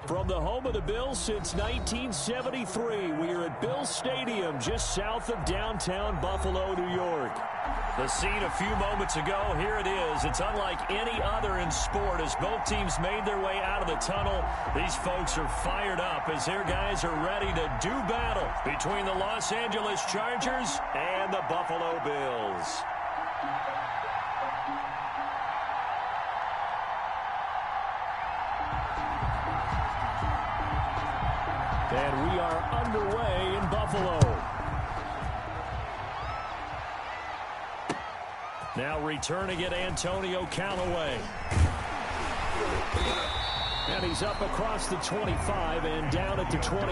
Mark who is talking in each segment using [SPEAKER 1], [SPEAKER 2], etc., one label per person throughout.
[SPEAKER 1] From the home of the Bills since 1973, we are at Bills Stadium just south of downtown Buffalo, New York. The scene a few moments ago, here it is. It's unlike any other in sport as both teams made their way out of the tunnel. These folks are fired up as their guys are ready to do battle between the Los Angeles Chargers and the Buffalo Bills. And we are underway in Buffalo. Now returning it, Antonio Callaway. And he's up across the 25 and down at the 28.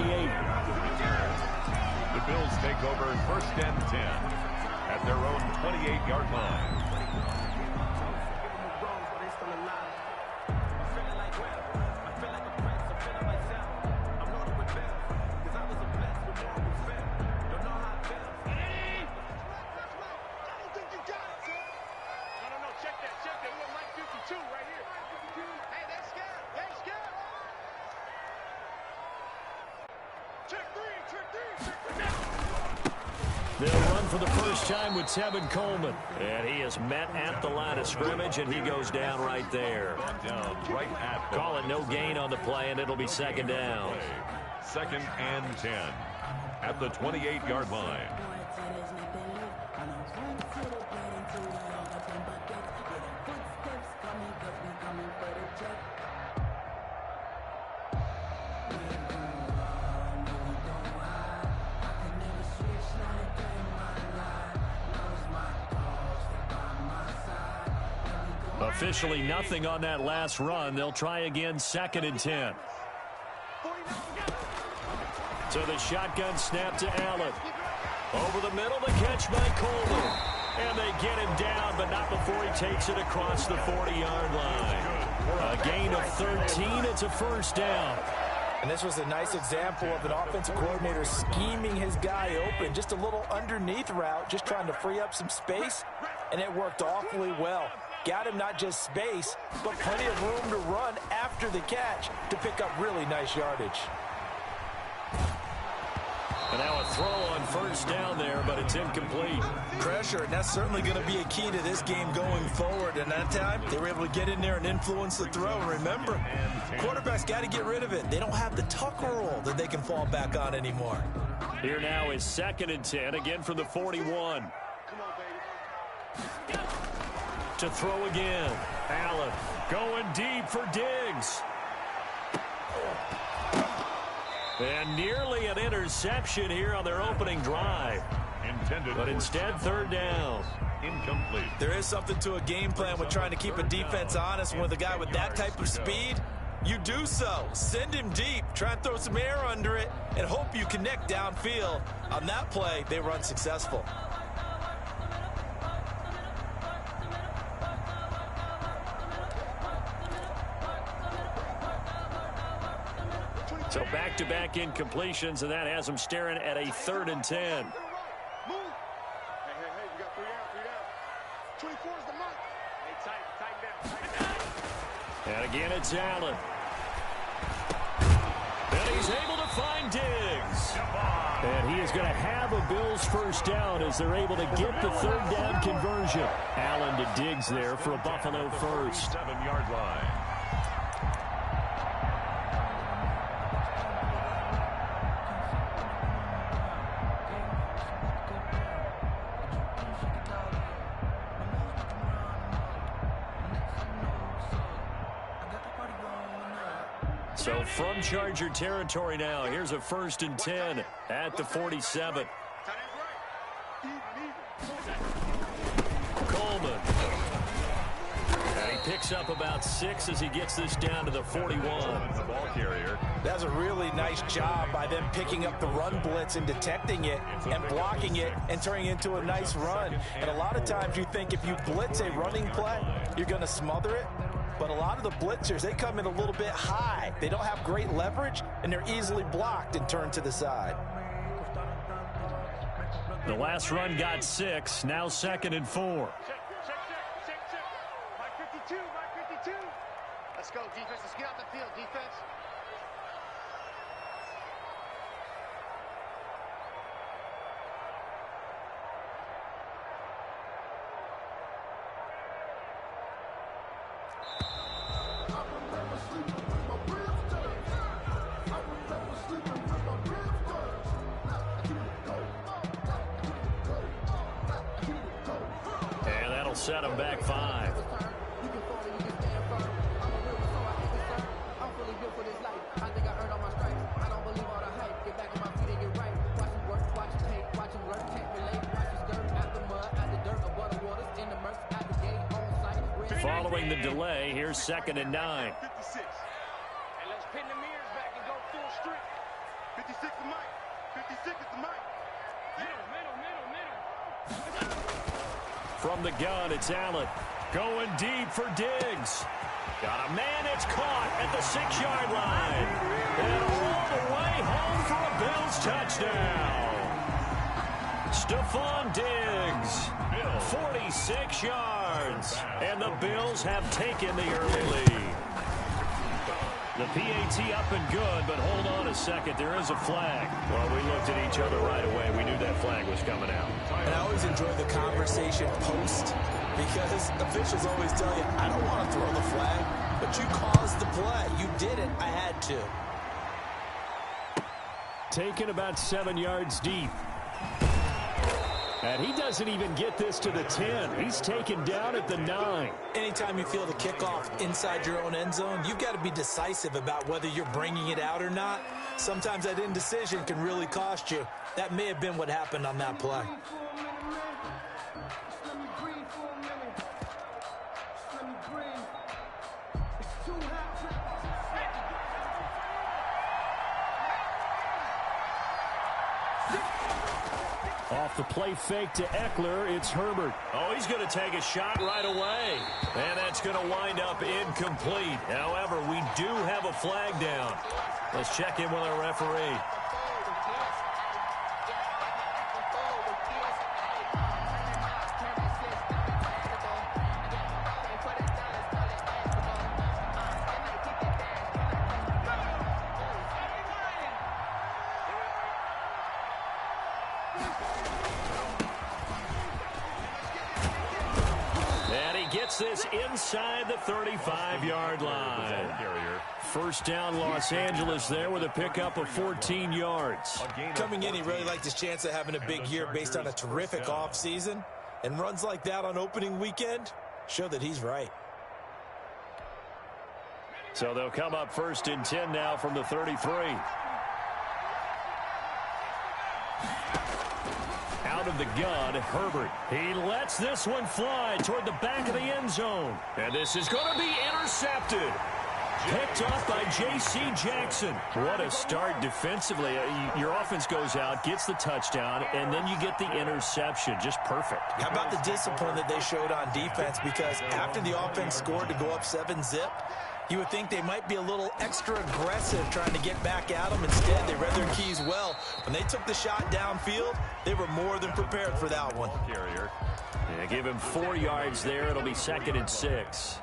[SPEAKER 2] The Bills take over 1st and 10 at their own 28-yard line.
[SPEAKER 1] They'll run for the first time with Tevin Coleman. And he is met at the line of scrimmage, and he goes down right there. Call it no gain on the play, and it'll be 2nd down.
[SPEAKER 2] 2nd and 10 at the 28-yard line.
[SPEAKER 1] Officially nothing on that last run. They'll try again, 2nd and 10. So the shotgun snap to Allen. Over the middle, the catch by Coleman. And they get him down, but not before he takes it across the 40-yard line. A gain of 13. It's a 1st down.
[SPEAKER 3] And this was a nice example of an offensive coordinator scheming his guy open. Just a little underneath route, just trying to free up some space. And it worked awfully well. Got him not just space, but plenty of room to run after the catch to pick up really nice yardage.
[SPEAKER 1] And now a throw on 1st down there, but it's incomplete.
[SPEAKER 3] Pressure, and that's certainly going to be a key to this game going forward. And that time, they were able to get in there and influence the throw. And remember, quarterbacks got to get rid of it. They don't have the tuck roll that they can fall back on anymore.
[SPEAKER 1] Here now is 2nd and 10, again from the 41. To throw again. Allen going deep for Diggs. And nearly an interception here on their opening drive. But instead, 3rd down.
[SPEAKER 2] Incomplete.
[SPEAKER 3] There is something to a game plan with trying to keep a defense honest. With a guy with that type of speed, you do so. Send him deep. Try and throw some air under it and hope you connect downfield. On that play, they were unsuccessful.
[SPEAKER 1] So back-to-back incompletions, and that has them staring at a 3rd and 10.
[SPEAKER 4] Hey, we got 3 down. 24 is the mark. Hey, tighten down.
[SPEAKER 1] And again, it's Allen. And he's able to find Diggs. And he is going to have a Bills 1st down as they're able to get the 3rd down conversion. Allen to Diggs there for a Buffalo 1st.
[SPEAKER 2] 7-yard line.
[SPEAKER 1] So from Charger territory now, here's a 1st and 10 at the 47. Coleman. And he picks up about 6 as he gets this down to the 41.
[SPEAKER 2] The ball carrier.
[SPEAKER 3] That's a really nice job by them picking up the run blitz and detecting it and blocking it and turning it into a nice run. And a lot of times you think if you blitz a running play, you're going to smother it. But a lot of the blitzers, they come in a little bit high. They don't have great leverage, and they're easily blocked and turned to the side.
[SPEAKER 1] The last run got 6, now 2nd and 4.
[SPEAKER 4] Check. Mike 52. Let's go, defense. Let's get out the field, defense.
[SPEAKER 1] set them back 5. Following the delay, here's 2nd and 9.
[SPEAKER 4] 56. And let's pin the mirrors back and go full strip. 56 is Mike. 56 is the Mike. Middle.
[SPEAKER 1] From the gun, it's Allen. Going deep for Diggs. Got a man, it's caught at the 6-yard line. And all the way home for a Bills touchdown. Stephon Diggs, 46 yards. And the Bills have taken the early lead. The PAT up and good, but hold on a second. There is a flag. Well, we looked at each other right away. We knew that flag was coming out.
[SPEAKER 3] And I always enjoy the conversation post because officials always tell you, I don't want to throw the flag, but you caused the play. You did it. I had to.
[SPEAKER 1] Taken about 7 yards deep. And he doesn't even get this to the 10. He's taken down at the 9.
[SPEAKER 3] Anytime you feel the kickoff inside your own end zone, you've got to be decisive about whether you're bringing it out or not. Sometimes that indecision can really cost you. That may have been what happened on that play.
[SPEAKER 1] Off the play fake to Eckler, it's Herbert. Oh, he's going to take a shot right away. And that's going to wind up incomplete. However, we do have a flag down. Let's check in with our referee. This inside the 35-yard line. First down, Los Angeles there with a pickup of 14 yards.
[SPEAKER 3] Coming in, he really liked his chance of having a big year based on a terrific offseason. And runs like that on opening weekend show that he's right.
[SPEAKER 1] So they'll come up 1st and 10 now from the 33. Out of the gun, Herbert. He lets this one fly toward the back of the end zone. And this is going to be intercepted. Picked up by J.C. Jackson. What a start defensively. Your offense goes out, gets the touchdown, and then you get the interception. Just perfect.
[SPEAKER 3] How about the discipline that they showed on defense? Because after the offense scored to go up 7-zip, you would think they might be a little extra aggressive trying to get back at them. Instead, they read their keys well. When they took the shot downfield, they were more than prepared for that one.
[SPEAKER 1] Yeah, give him 4 yards there. It'll be 2nd and 6.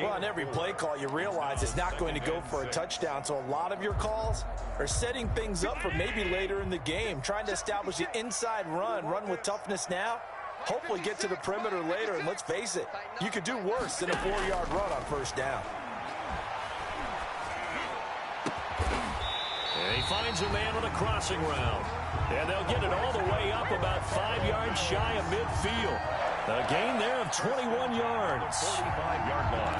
[SPEAKER 3] Well, on every play call, you realize it's not going to go for a touchdown. So a lot of your calls are setting things up for maybe later in the game, trying to establish an inside run with toughness now, hopefully get to the perimeter later. And let's face it, you could do worse than a 4-yard run on first down.
[SPEAKER 1] And he finds a man on a crossing route. And they'll get it all the way up about 5 yards shy of midfield. A gain there of 21 yards.
[SPEAKER 2] 45-yard line.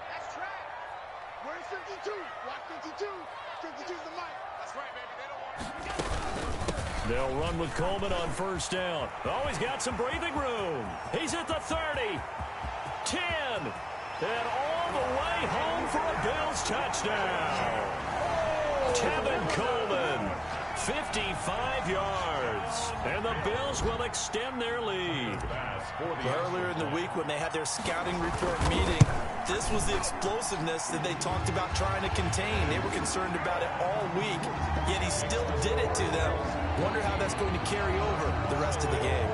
[SPEAKER 4] That's trash. Where's 52? Watch 52. 52's the mic. That's right, baby. They don't want it.
[SPEAKER 1] They'll run with Coleman on first down. Oh, he's got some breathing room. He's at the 30. 10. And all the way home for a Bills touchdown. Tevin Coleman, 55 yards. And the Bills will extend their lead.
[SPEAKER 3] Earlier in the week when they had their scouting report meeting, this was the explosiveness that they talked about trying to contain. They were concerned about it all week, yet he still did it to them. Wonder how that's going to carry over the rest of the game.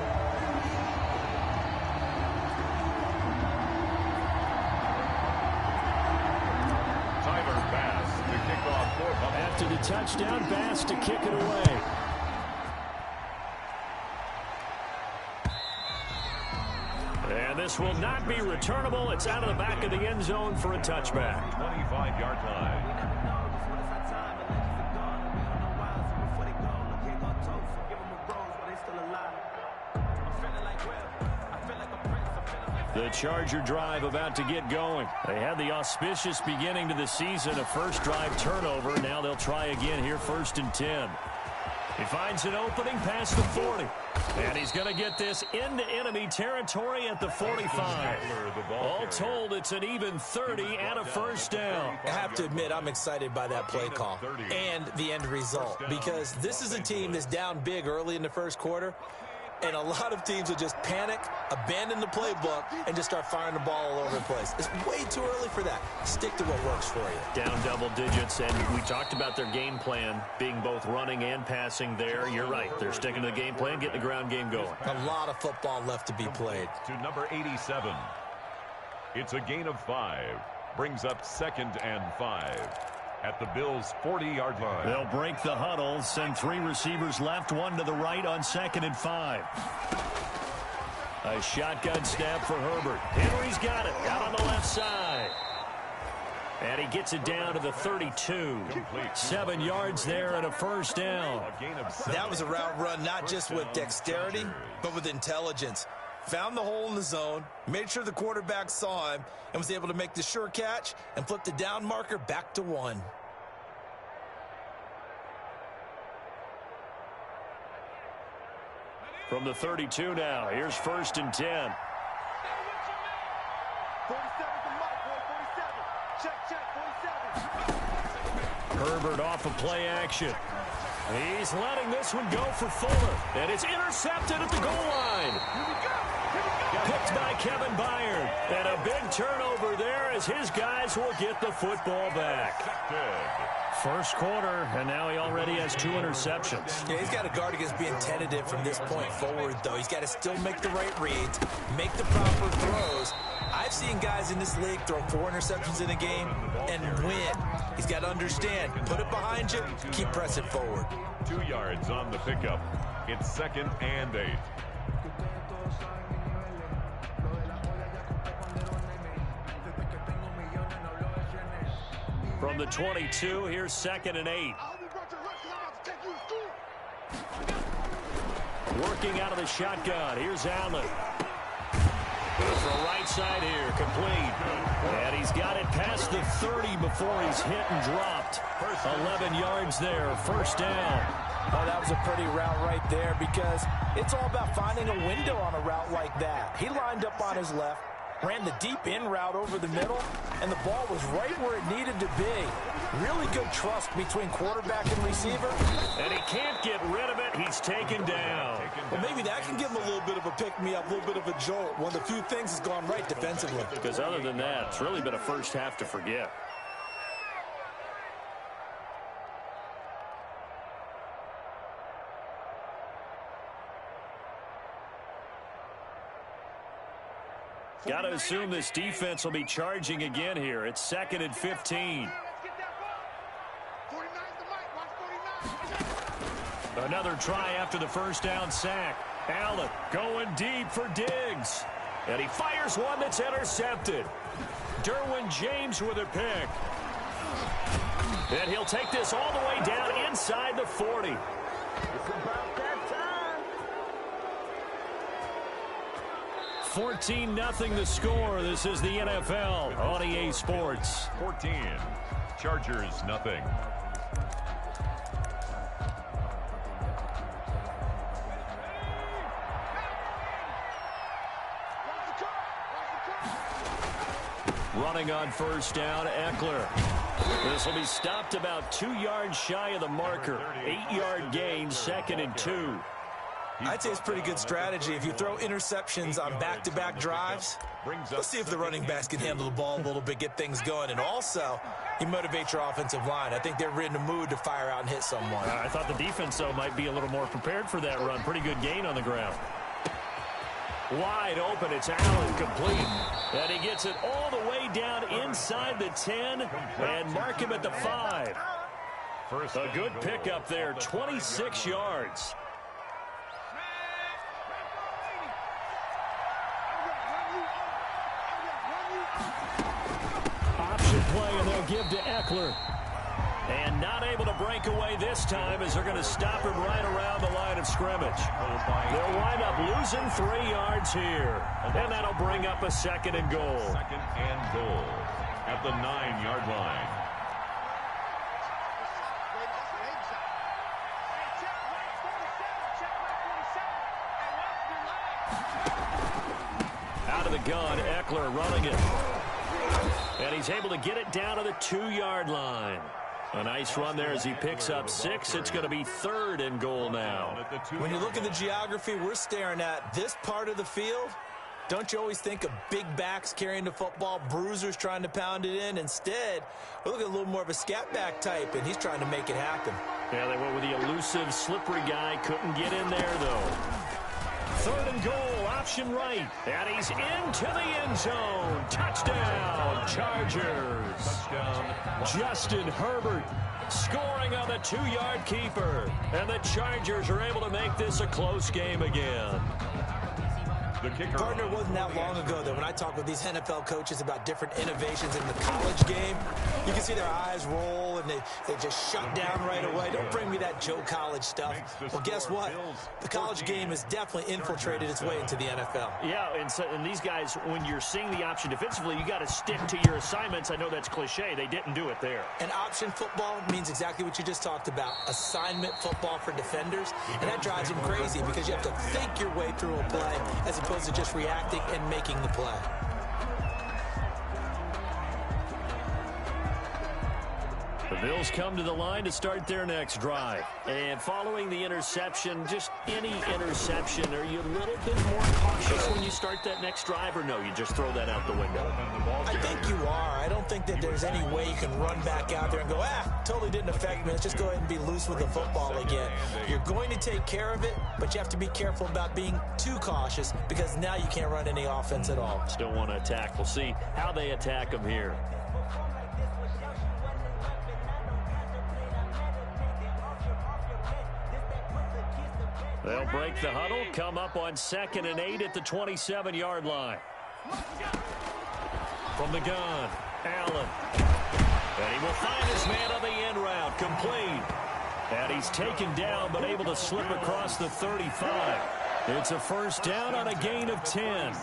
[SPEAKER 1] After the touchdown, Bass to kick it away. And this pass will not be returnable. It's out of the back of the end zone for a touchback.
[SPEAKER 2] 25-yard line.
[SPEAKER 1] The Charger drive about to get going. They had the auspicious beginning to the season, a first drive turnover. Now they'll try again here, 1st and 10. He finds an opening past the 40. And he's going to get this into enemy territory at the 45. All told, it's an even 30 and a first down.
[SPEAKER 3] I have to admit, I'm excited by that play call and the end result, because this is a team that's down big early in the first quarter, and a lot of teams will just panic, abandon the playbook, and just start firing the ball all over the place. It's way too early for that. Stick to what works for you.
[SPEAKER 1] Down double digits, and we talked about their game plan being both running and passing there. You're right. They're sticking to the game plan, getting the ground game going.
[SPEAKER 3] A lot of football left to be played.
[SPEAKER 2] To number 87. It's a gain of 5. Brings up 2nd and 5. At the Bills' 40-yard line.
[SPEAKER 1] They'll break the huddle, send 3 receivers left, 1 to the right on 2nd and 5. A shotgun snap for Herbert. Henry's got it, out on the left side. And he gets it down to the 32. 7 yards there and a first down.
[SPEAKER 3] That was a route run not just with dexterity, but with intelligence. Found the hole in the zone, made sure the quarterback saw him, and was able to make the sure catch and flip the down marker back to 1.
[SPEAKER 1] From the 32 now, here's 1st and 10.
[SPEAKER 4] 47 to Mike, boy, 47. Check, 47.
[SPEAKER 1] Herbert off of play action. He's letting this one go for Fuller. And it's intercepted at the goal line. Picked by Kevin Byard. And a big turnover there as his guys will get the football back. First quarter, and now he already has 2 interceptions.
[SPEAKER 3] Yeah, he's got to guard against being tentative from this point forward, though. He's got to still make the right reads, make the proper throws. I've seen guys in this league throw 4 interceptions in a game and win. He's got to understand, put it behind you, keep pressing forward.
[SPEAKER 2] 2 yards on the pickup. It's 2nd and 8.
[SPEAKER 1] From the 22, here's 2nd and 8. Working out of the shotgun. Here's Allen. Goes for right side here, complete. And he's got it past the 30 before he's hit and dropped. 11 yards there, first down.
[SPEAKER 3] Oh, that was a pretty route right there, because it's all about finding a window on a route like that. He lined up on his left, ran the deep in route over the middle, and the ball was right where it needed to be. Really good trust between quarterback and receiver.
[SPEAKER 1] And he can't get rid of it. He's taken down.
[SPEAKER 3] Well, maybe that can give him a little bit of a pick-me-up, a little bit of a jolt. One of the few things has gone right defensively.
[SPEAKER 1] Because other than that, it's really been a first half to forget. Got to assume this defense will be charging again here. It's 2nd and 15. Another try after the first down sack. Allen going deep for Diggs. And he fires one that's intercepted. Derwin James with a pick. And he'll take this all the way down inside the 40.
[SPEAKER 4] It's about that time.
[SPEAKER 1] 14-0 the score. This is the NFL on EA Sports.
[SPEAKER 2] 14. Chargers, nothing.
[SPEAKER 1] Running on first down, Eckler. This will be stopped about 2 yards shy of the marker. 8-yard gain, 2nd and 2.
[SPEAKER 3] I'd say it's pretty good strategy. If you throw interceptions on back-to-back drives, let's see if the running backs can handle the ball a little bit, get things going. And also, you motivate your offensive line. I think they're in the mood to fire out and hit someone.
[SPEAKER 1] I thought the defense, though, might be a little more prepared for that run. Pretty good gain on the ground. Wide open, it's Allen, complete. And he gets it all the way down inside the 10 and mark him at the 5. A good pickup there, 26 yards. give to Eckler. And not able to break away this time as they're going to stop him right around the line of scrimmage. They'll wind up losing 3 yards here. And that'll bring up a 2nd and goal.
[SPEAKER 2] 2nd and goal at the 9-yard line.
[SPEAKER 1] Out of the gun, Eckler running it. And he's able to get it down to the 2-yard line. A nice run there as he picks up 6. It's going to be 3rd and goal now.
[SPEAKER 3] When you look at the geography we're staring at, this part of the field, don't you always think of big backs carrying the football, bruisers trying to pound it in? Instead, we look at a little more of a scat back type, and he's trying to make it happen.
[SPEAKER 1] Yeah, they went with the elusive, slippery guy. Couldn't get in there, though. 3rd and goal, option right. And he's into the end zone. Touchdown, Chargers.
[SPEAKER 2] Touchdown.
[SPEAKER 1] Justin Herbert scoring on the 2-yard keeper. And the Chargers are able to make this a close game again.
[SPEAKER 2] The kicker.
[SPEAKER 3] Partner, wasn't that long ago that when I talk with these NFL coaches about different innovations in the college game, you can see their eyes roll and they just shut down right away. Don't bring me that Joe College stuff. Well, guess what? The college game has definitely infiltrated its way into the NFL.
[SPEAKER 1] Yeah, and these guys, when you're seeing the option defensively, you got to stick to your assignments. I know that's cliche. They didn't do it there.
[SPEAKER 3] And option football means exactly what you just talked about, assignment football for defenders. And that drives them crazy because you have to think your way through a play as opposed to just reacting and making the play.
[SPEAKER 1] The Bills come to the line to start their next drive. And following the interception, just any interception, are you a little bit more cautious when you start that next drive, or no, you just throw that out the window?
[SPEAKER 3] I think you are. I don't think that there's any way you can run back out there and go, totally didn't affect me. Let's just go ahead and be loose with the football again. You're going to take care of it, but you have to be careful about being too cautious because now you can't run any offense at all.
[SPEAKER 1] Still want to attack. We'll see how they attack them here. They'll break the huddle, come up on 2nd and 8 at the 27-yard line. From the gun, Allen. And he will find his man on the end route, complete. And he's taken down, but able to slip across the 35. It's a 1st down on a gain of 10.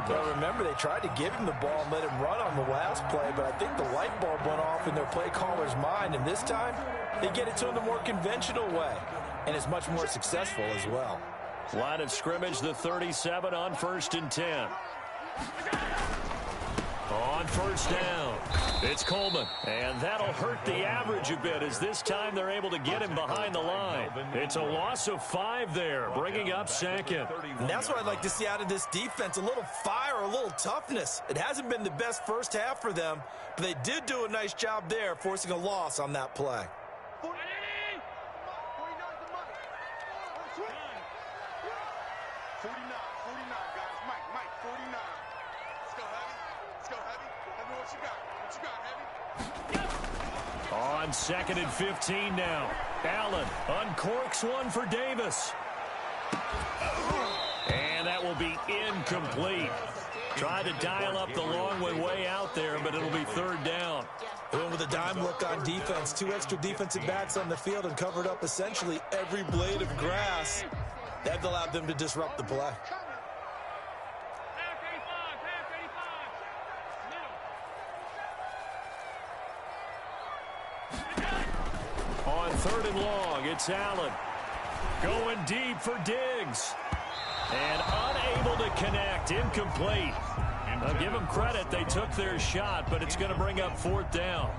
[SPEAKER 3] Well, remember, they tried to give him the ball and let him run on the last play, but I think the light bulb went off in their play caller's mind, and this time they get it to him the more conventional way. And it's much more successful as well.
[SPEAKER 1] Line of scrimmage, the 37 on 1st and 10. On 1st down, it's Coleman. And that'll hurt the average a bit as this time they're able to get him behind the line. It's a loss of 5 there, bringing up 2nd.
[SPEAKER 3] And that's what I'd like to see out of this defense, a little fire, a little toughness. It hasn't been the best first half for them, but they did do a nice job there, forcing a loss on that play.
[SPEAKER 4] 49, guys. Mike, 49. Let's go, Heavy. Let me what you got. Heavy?
[SPEAKER 1] On 2nd and 15 now. Allen uncorks one for Davis. And that will be incomplete. Tried to dial up the long way out there, but it'll be 3rd down.
[SPEAKER 3] They went with a dime look on defense. 2 extra defensive backs on the field and covered up essentially every blade of grass. That allowed them to disrupt the play.
[SPEAKER 1] On 3rd and long, it's Allen. Going deep for Diggs. And unable to connect, incomplete. I'll give them credit, they took their shot, but it's going to bring up 4th down.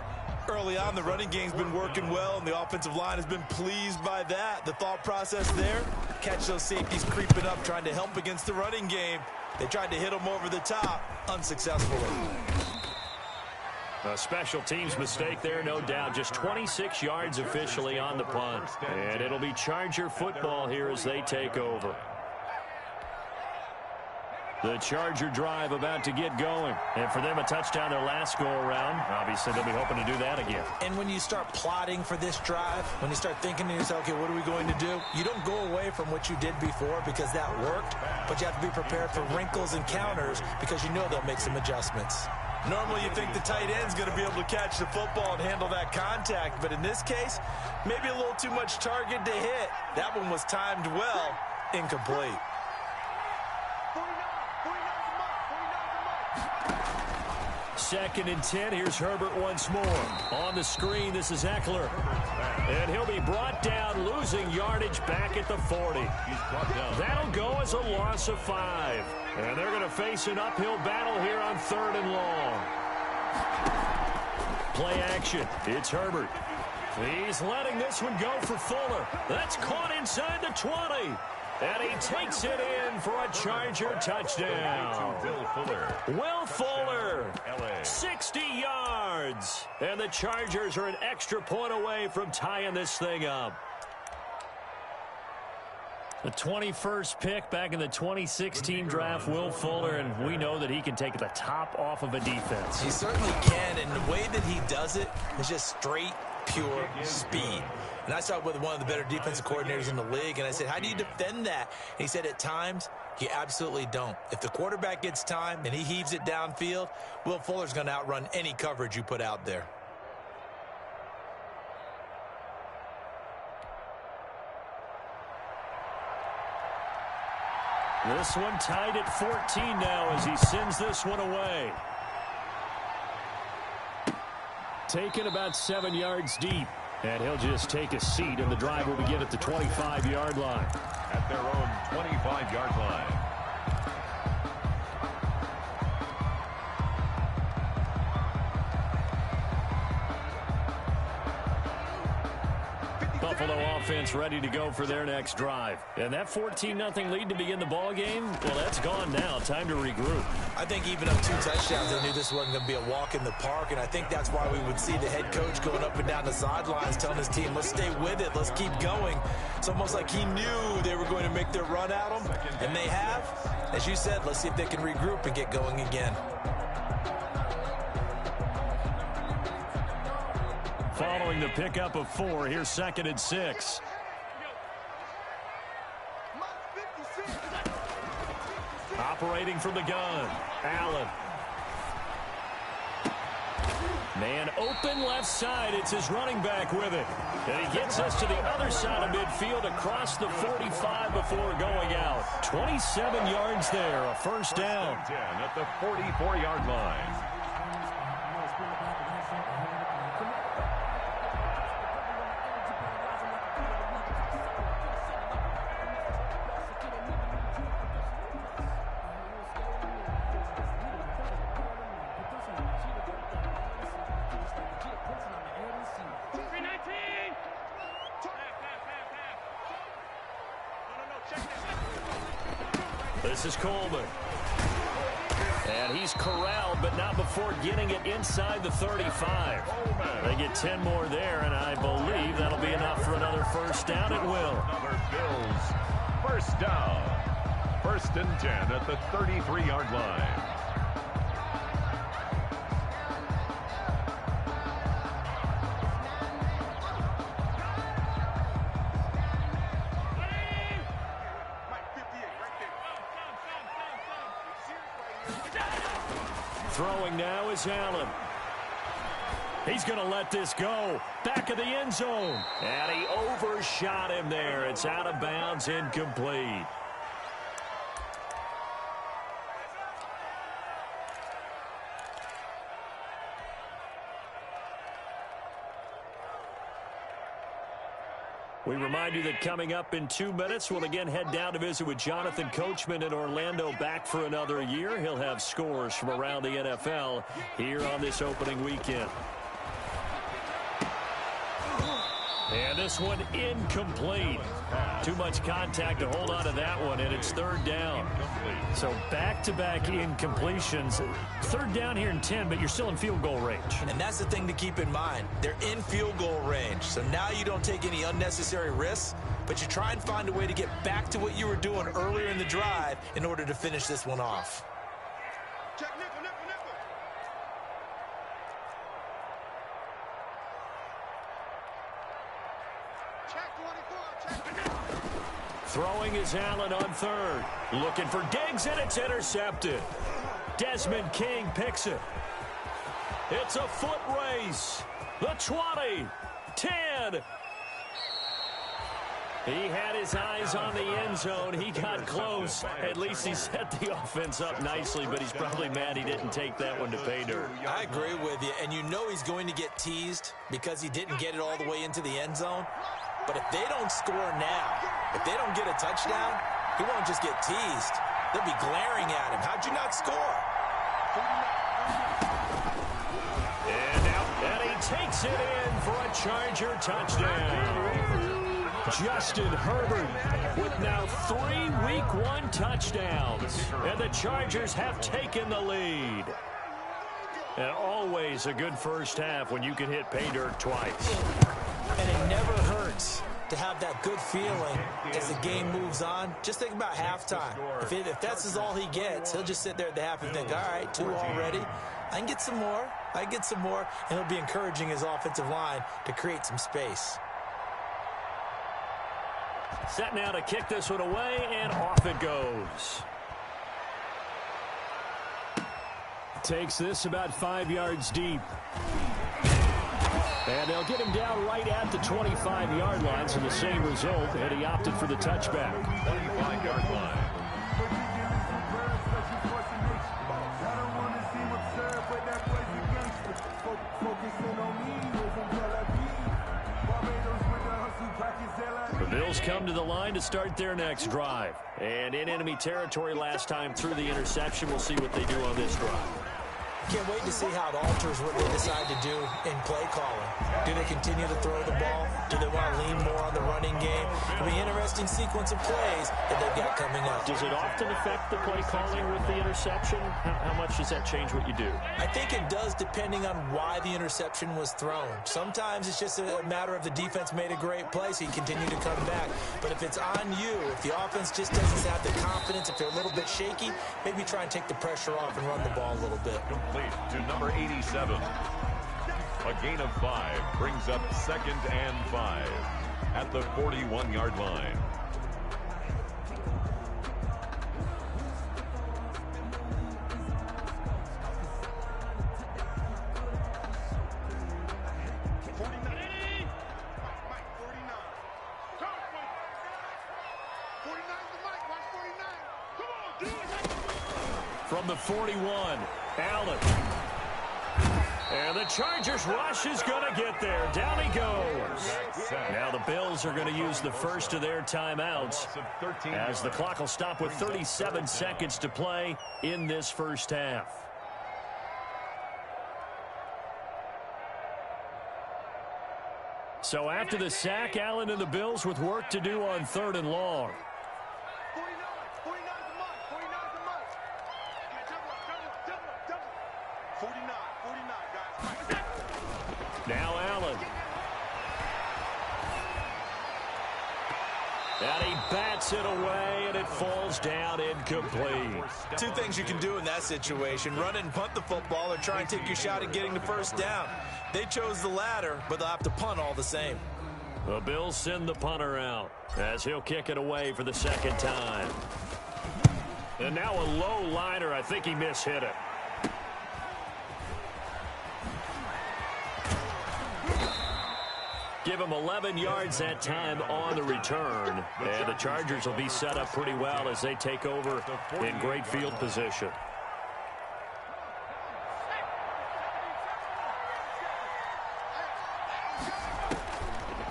[SPEAKER 3] Early on, the running game's been working well, and the offensive line has been pleased by that. The thought process there, catch those safeties creeping up, trying to help against the running game. They tried to hit them over the top, unsuccessfully.
[SPEAKER 1] A special teams mistake there, no doubt. Just 26 yards officially on the punt. And it'll be Charger football here as they take over. The Charger drive about to get going. And for them, a touchdown their last go-around. Obviously, they'll be hoping to do that again.
[SPEAKER 3] And when you start plotting for this drive, when you start thinking to yourself, okay, what are we going to do? You don't go away from what you did before because that worked, but you have to be prepared for wrinkles and counters because you know they'll make some adjustments. Normally you think the tight end's going to be able to catch the football and handle that contact, but in this case, maybe a little too much target to hit. That one was timed well, incomplete.
[SPEAKER 1] 2nd and 10. Here's Herbert once more. On the screen, this is Eckler. And he'll be brought down, losing yardage back at the 40. That'll go as a loss of 5. And they're going to face an uphill battle here on 3rd and long. Play action. It's Herbert. He's letting this one go for Fuller. That's caught inside the 20. And he takes it in for a Charger touchdown. Will Fuller, 60 yards. And the Chargers are an extra point away from tying this thing up. The 21st pick back in the 2016 draft, Will Fuller, and we know that he can take the top off of a defense.
[SPEAKER 3] He certainly can, and the way that he does it is just straight, pure speed. And I saw it with one of the better defensive coordinators in the league, and I said, how do you defend that? And he said, at times, you absolutely don't. If the quarterback gets time and he heaves it downfield, Will Fuller's going to outrun any coverage you put out there.
[SPEAKER 1] This one tied at 14 now as he sends this one away. Taken about 7 yards deep. And he'll just take a seat, and the drive will begin at the 25-yard line.
[SPEAKER 2] At their own 25-yard line.
[SPEAKER 1] Buffalo offense ready to go for their next drive. And that 14-0 lead to begin the ball game, well, that's gone now. Time to regroup.
[SPEAKER 3] I think even up 2 touchdowns, they knew this wasn't going to be a walk in the park, and I think that's why we would see the head coach going up and down the sidelines telling his team, let's stay with it, let's keep going. It's almost like he knew they were going to make their run at him, and they have. As you said, let's see if they can regroup and get going again.
[SPEAKER 1] Following the pickup of 4, here's 2nd and 6. Operating from the gun, Allen. Man open left side. It's his running back with it. And he gets us to the other side of midfield across the 45 before going out. 27 yards there, a first down.
[SPEAKER 2] 10 at the 44-yard line.
[SPEAKER 1] This is Coleman. And he's corralled, but not before getting it inside the 35. They get 10 more there, and I believe that'll be enough for another first down. It will.
[SPEAKER 2] Another Bills first down. 1st and 10 at the 33-yard line.
[SPEAKER 1] Throwing now is Allen. He's going to let this go. Back of the end zone. And he overshot him there. It's out of bounds, incomplete. We remind you that coming up in 2 minutes, we'll again head down to visit with Jonathan Coachman in Orlando, back for another year. He'll have scores from around the NFL here on this opening weekend. And this one incomplete. Too much contact to hold on to that one, and it's 3rd down. So back-to-back incompletions. 3rd down here in 10, but you're still in field goal range.
[SPEAKER 3] And that's the thing to keep in mind. They're in field goal range. So now you don't take any unnecessary risks, but you try and find a way to get back to what you were doing earlier in the drive in order to finish this one off.
[SPEAKER 4] Check nickel, nickel, nickel. Check 24, check.
[SPEAKER 1] Throwing is Allen on 3rd. Looking for Diggs, and it's intercepted. Desmond King picks it. It's a foot race. The 20, 10. He had his eyes on the end zone. He got close. At least he set the offense up nicely, but he's probably mad he didn't take that one to pay dirt.
[SPEAKER 3] I agree with you, and you know he's going to get teased because he didn't get it all the way into the end zone. But if they don't score now, if they don't get a touchdown, he won't just get teased. They'll be glaring at him. How'd you not score?
[SPEAKER 1] And he takes it in for a Charger touchdown. Justin Herbert with now 3 Week 1 touchdowns. And the Chargers have taken the lead. And always a good first half when you can hit pay dirt twice.
[SPEAKER 3] And it never hurts to have that good feeling as the game moves on. Just think about halftime. If that's all he gets, he'll just sit there at the half and think, all right, 2 already. I can get some more. And he'll be encouraging his offensive line to create some space.
[SPEAKER 1] Set now to kick this one away, and off it goes. Takes this about 5 yards deep. And they'll get him down right at the 25-yard line, so the same result, and he opted for the touchback.
[SPEAKER 2] 25-yard line.
[SPEAKER 1] The Bills come to the line to start their next drive. And in enemy territory last time through the interception. We'll see what they do on this drive.
[SPEAKER 3] Can't wait to see how it alters what they decide to do in play calling. Do they continue to throw the ball? Do they want to lean more on the running game? It'll be an interesting sequence of plays that they've got coming up.
[SPEAKER 1] Does it often affect the play calling with the interception? How much does that change what you do?
[SPEAKER 3] I think it does, depending on why the interception was thrown. Sometimes it's just a matter of the defense made a great play, so you continue to come back. But if it's on you, if the offense just doesn't have the confidence, if they're a little bit shaky, maybe try and take the pressure off and run the ball a little bit.
[SPEAKER 2] To number 87. A gain of 5 brings up 2nd and 5 at the 41-yard line.
[SPEAKER 1] From the 41, Allen. And the Chargers rush is going to get there. Down he goes. Now the Bills are going to use the first of their timeouts as the clock will stop with 37 seconds to play in this first half. So after the sack, Allen and the Bills with work to do on 3rd and long. Now Allen. And he bats it away, and it falls down incomplete.
[SPEAKER 3] 2 things you can do in that situation: run and punt the football, or try and take your shot at getting the first down. They chose the latter, but they'll have to punt all the same.
[SPEAKER 1] The Bills send the punter out as he'll kick it away for the 2nd time. And now a low liner. I think he mishit it. Give him 11 yards that time on the return. And the Chargers will be set up pretty well as they take over in great field position.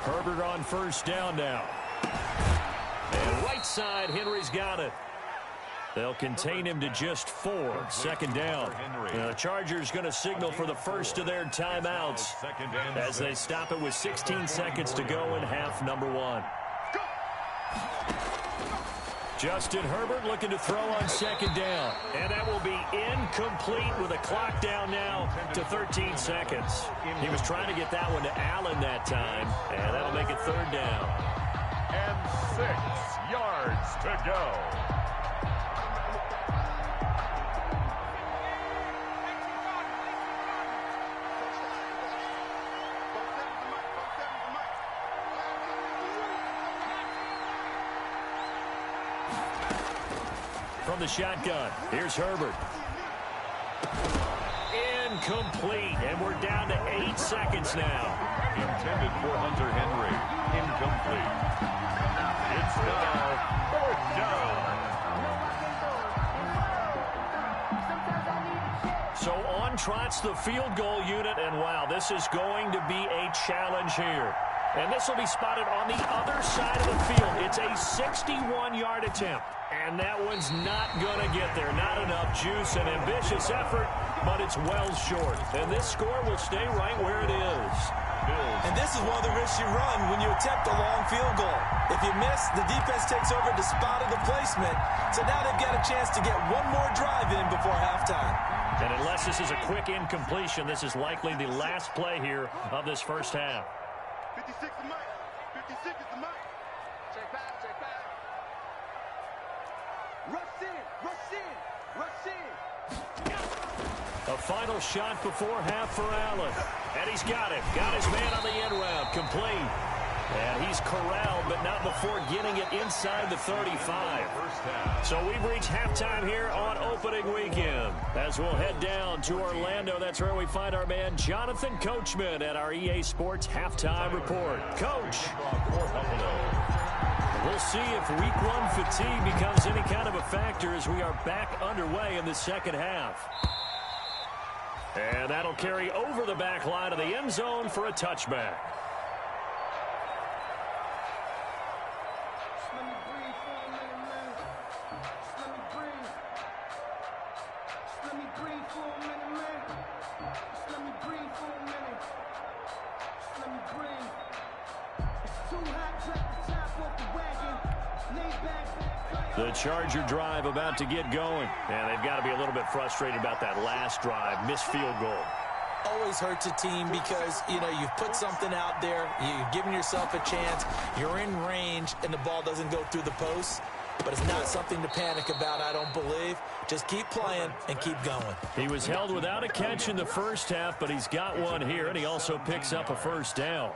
[SPEAKER 1] Herbert on first down now. And right side, Henry's got it. They'll contain him to just 4. 2nd down. The Chargers going to signal for the first of their timeouts as they stop it with 16 seconds to go in half number 1. Justin Herbert looking to throw on 2nd down. And that will be incomplete with a clock down now to 13 seconds. He was trying to get that one to Allen that time, and that'll make it 3rd down.
[SPEAKER 2] And 6 yards to go.
[SPEAKER 1] From the shotgun, here's Herbert. incomplete, and we're down to 8 seconds now.
[SPEAKER 2] Intended for Hunter Henry. Incomplete. It's now 4th down.
[SPEAKER 1] So on trots the field goal unit, and wow, this is going to be a challenge here. And this will be spotted on the other side of the field. It's a 61-yard attempt. And that one's not going to get there. Not enough juice, an ambitious effort, but it's well short. And this score will stay right where it is.
[SPEAKER 3] And this is one of the risks you run when you attempt a long field goal. If you miss, the defense takes over the spot of the placement. So now they've got a chance to get one more drive in before halftime.
[SPEAKER 1] And unless this is a quick incompletion, this is likely the last play here of this first half.
[SPEAKER 4] 56 is Mike. 56 is the Mike. Check back, check back. Rush in, rush in, rush in.
[SPEAKER 1] A final shot before half for Allen. And he's got it. Got his man on the end route. Complete. And he's corralled, but not before getting it inside the 35. So we've reached halftime here on opening weekend. As we'll head down to Orlando, that's where we find our man Jonathan Coachman at our EA Sports Halftime Report. Coach. We'll see if week 1 fatigue becomes any kind of a factor as we are back underway in the second half. And that'll carry over the back line of the end zone for a touchback. The Charger drive about to get going. And they've got to be a little bit frustrated about that last drive. Missed field goal.
[SPEAKER 3] Always hurts a team because, you know, you've put something out there. You've given yourself a chance. You're in range, and the ball doesn't go through the post. But it's not something to panic about, I don't believe. Just keep playing and keep going.
[SPEAKER 1] He was held without a catch in the first half, but he's got one here, and he also picks up a first down.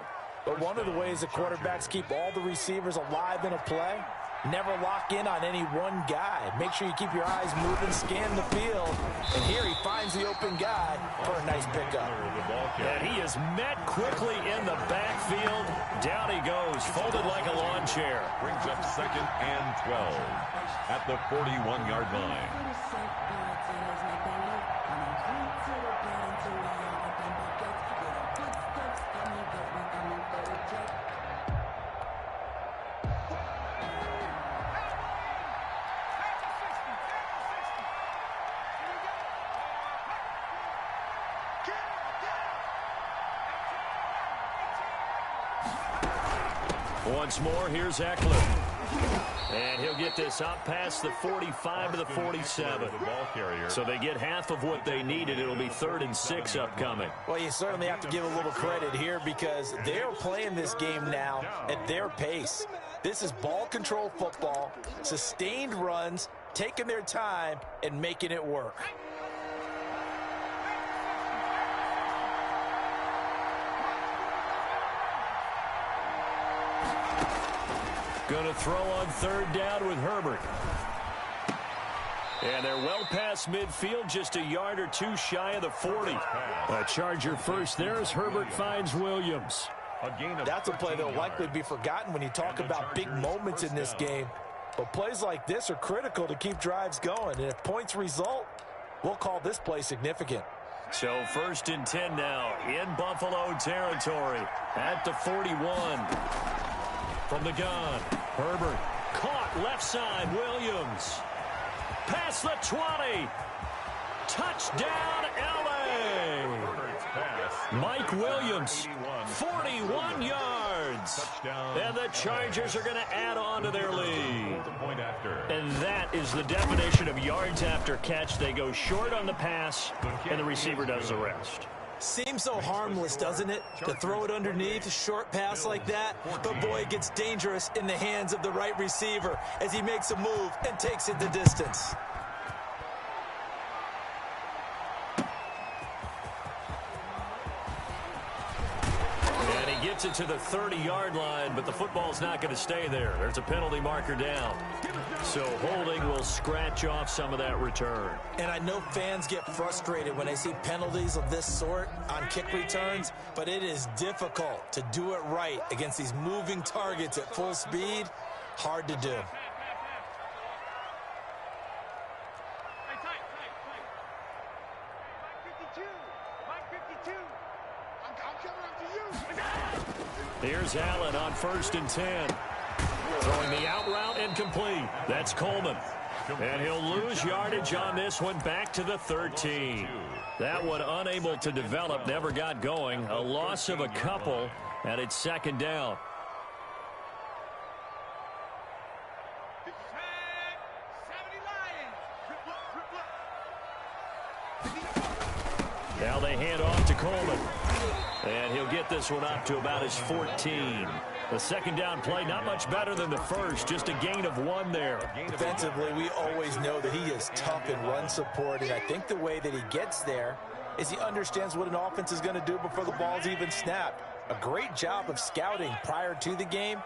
[SPEAKER 3] But one of the ways that quarterbacks keep all the receivers alive in a play, never lock in on any one guy. Make sure you keep your eyes moving, scan the field. And here he finds the open guy for a nice pickup.
[SPEAKER 1] And he is met quickly in the backfield. Down he goes, folded like a lawn chair.
[SPEAKER 2] Brings up 2nd and 12 at the 41-yard line.
[SPEAKER 1] Once more, here's Eckler. And he'll get this up past the 45 to the 47. So they get half of what they needed. It'll be 3rd and 6 upcoming.
[SPEAKER 3] Well, you certainly have to give a little credit here because they're playing this game now at their pace. This is ball control football, sustained runs, taking their time, and making it work.
[SPEAKER 1] Going to throw on 3rd down with Herbert. And they're well past midfield, just a yard or two shy of the 40. A Charger first there as Herbert finds Williams.
[SPEAKER 3] That's a play that will likely be forgotten when you talk about big moments in this game. But plays like this are critical to keep drives going. And if points result, we'll call this play significant.
[SPEAKER 1] So 1st and 10 now in Buffalo territory at the 41. From the gun, Herbert caught left side, Williams. Past the 20. Touchdown, L.A. Mike Williams, 41 yards. And the Chargers are going to add on to their lead. And that is the definition of yards after catch. They go short on the pass, and the receiver does the rest.
[SPEAKER 3] Seems so harmless, doesn't it, to throw it underneath a short pass like that? But, boy, it gets dangerous in the hands of the right receiver as he makes a move and takes it the distance.
[SPEAKER 1] gets it to the 30-yard line, but the football's not going to stay there. There's a penalty marker down. So holding will scratch off some of that return.
[SPEAKER 3] And I know fans get frustrated when they see penalties of this sort on kick returns, but it is difficult to do it right against these moving targets at full speed. Hard to do.
[SPEAKER 1] Here's Allen on 1st and 10. Throwing the out route incomplete. That's Coleman. And he'll lose yardage on this one back to the 13. That one unable to develop, never got going. A loss of a couple, and it's 2nd down. Now they hand off to Coleman. And he'll get this one up to about his 14. The 2nd down play, not much better than the first, just a gain of 1 there.
[SPEAKER 3] Defensively, we always know that he is tough in run support, and I think the way that he gets there is he understands what an offense is going to do before the ball's even snapped. A great job of scouting prior to the game,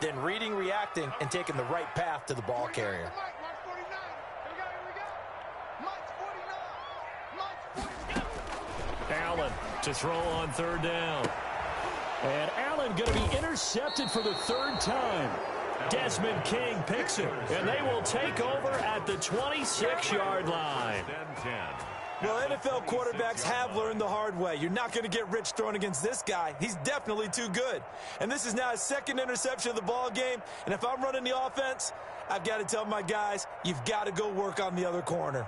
[SPEAKER 3] then reading, reacting, and taking the right path to the ball carrier.
[SPEAKER 1] Allen to throw on 3rd down. And Allen going to be intercepted for the 3rd time. Desmond King picks it, and they will take over at the 26-yard line.
[SPEAKER 3] Well, NFL quarterbacks have learned the hard way. You're not going to get rich throwing against this guy. He's definitely too good. And this is now his 2nd interception of the ball game. And if I'm running the offense, I've got to tell my guys, you've got to go work on the other corner.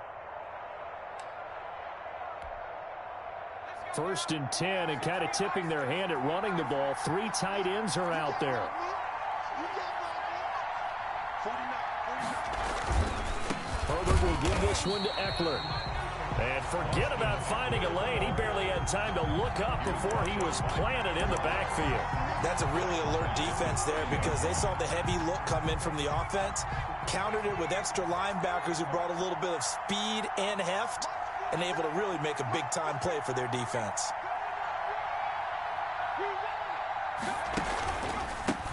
[SPEAKER 1] 1st and 10, and kind of tipping their hand at running the ball. 3 tight ends are out there. Herbert will give this one to Eckler. And forget about finding a lane. He barely had time to look up before he was planted in the backfield.
[SPEAKER 3] That's a really alert defense there because they saw the heavy look come in from the offense, countered it with extra linebackers who brought a little bit of speed and heft, and able to really make a big-time play for their defense.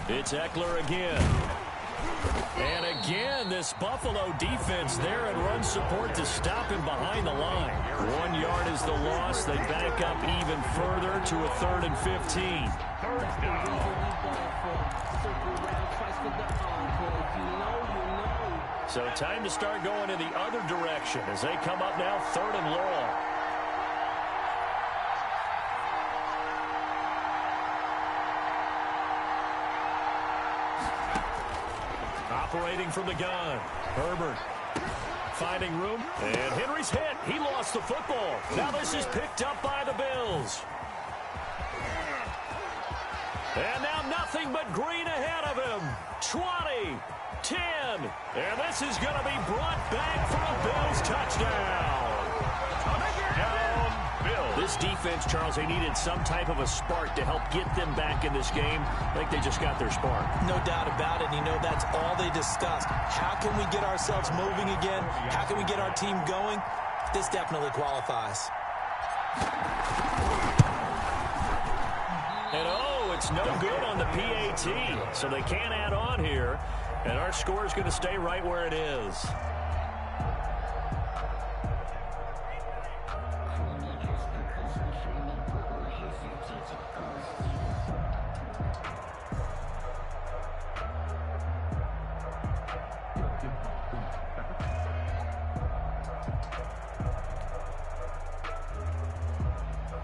[SPEAKER 1] It's Eckler again. And again, this Buffalo defense there in run support to stop him behind the line. 1 yard is the loss. They back up even further to a 3rd and 15. So time to start going in the other direction as they come up now 3rd and long. Operating from the gun. Herbert finding room. And Henry's hit. He lost the football. Now this is picked up by the Bills. And now nothing but green ahead of him. 20, 10. And this is going to be brought back for a Bills touchdown. Touchdown, Bills. This defense, Charles, they needed some type of a spark to help get them back in this game. I think they just got their spark.
[SPEAKER 3] No doubt about it. You know, that's all they discussed. How can we get ourselves moving again? How can we get our team going? This definitely qualifies.
[SPEAKER 1] And oh, it's no good on the PAT. So they can't add on here. And our score is going to stay right where it is.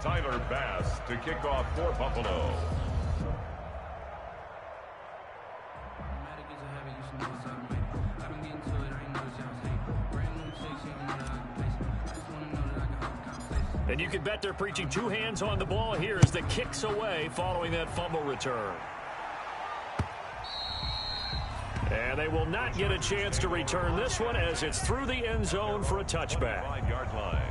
[SPEAKER 2] Tyler Bass to kick off for Buffalo.
[SPEAKER 1] And you can bet they're preaching 2 hands on the ball here as the kicks away following that fumble return. And they will not get a chance to return this one as it's through the end zone for a touchback.
[SPEAKER 2] 5-yard line.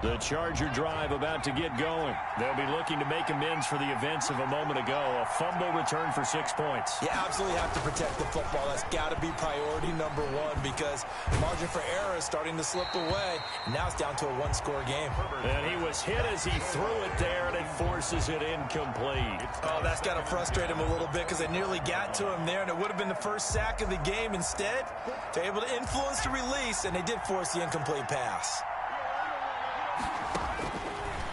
[SPEAKER 1] The Charger drive about to get going. They'll be looking to make amends for the events of a moment ago. A fumble return for 6 points.
[SPEAKER 3] You absolutely have to protect the football. That's got to be priority number one because margin for error is starting to slip away. Now it's down to a one-score game.
[SPEAKER 1] And he was hit as he threw it there, and it forces it incomplete.
[SPEAKER 3] Oh, that's got to frustrate him a little bit because they nearly got to him there, and it would have been the first sack of the game. Instead, they're able to influence the release, and they did force the incomplete pass.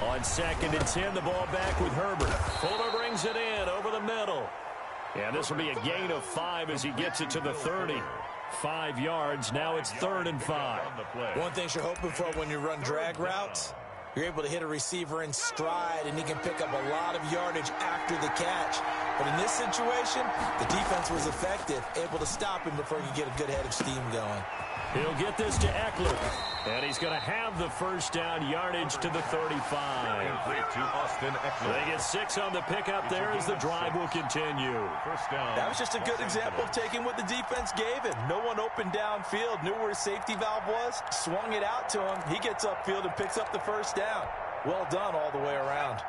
[SPEAKER 1] On 2nd and 10, the ball back with Herbert. Fuller brings it in over the middle. And this will be a gain of 5 as he gets it to the 30. 5 yards. Now it's 3rd and 5.
[SPEAKER 3] One thing you're hoping for when you run drag routes, you're able to hit a receiver in stride, and he can pick up a lot of yardage after the catch. But in this situation, the defense was effective, able to stop him before he could get a good head of steam going.
[SPEAKER 1] He'll get this to Eckler, and he's going to have the first down yardage to the 35.
[SPEAKER 2] To Austin Eckler.
[SPEAKER 1] They get 6 on the pickup there as the drive will continue.
[SPEAKER 2] First down.
[SPEAKER 3] That was just a good example of taking what the defense gave him. No one open downfield, knew where his safety valve was, swung it out to him. He gets upfield and picks up the first down. Well done all the way around.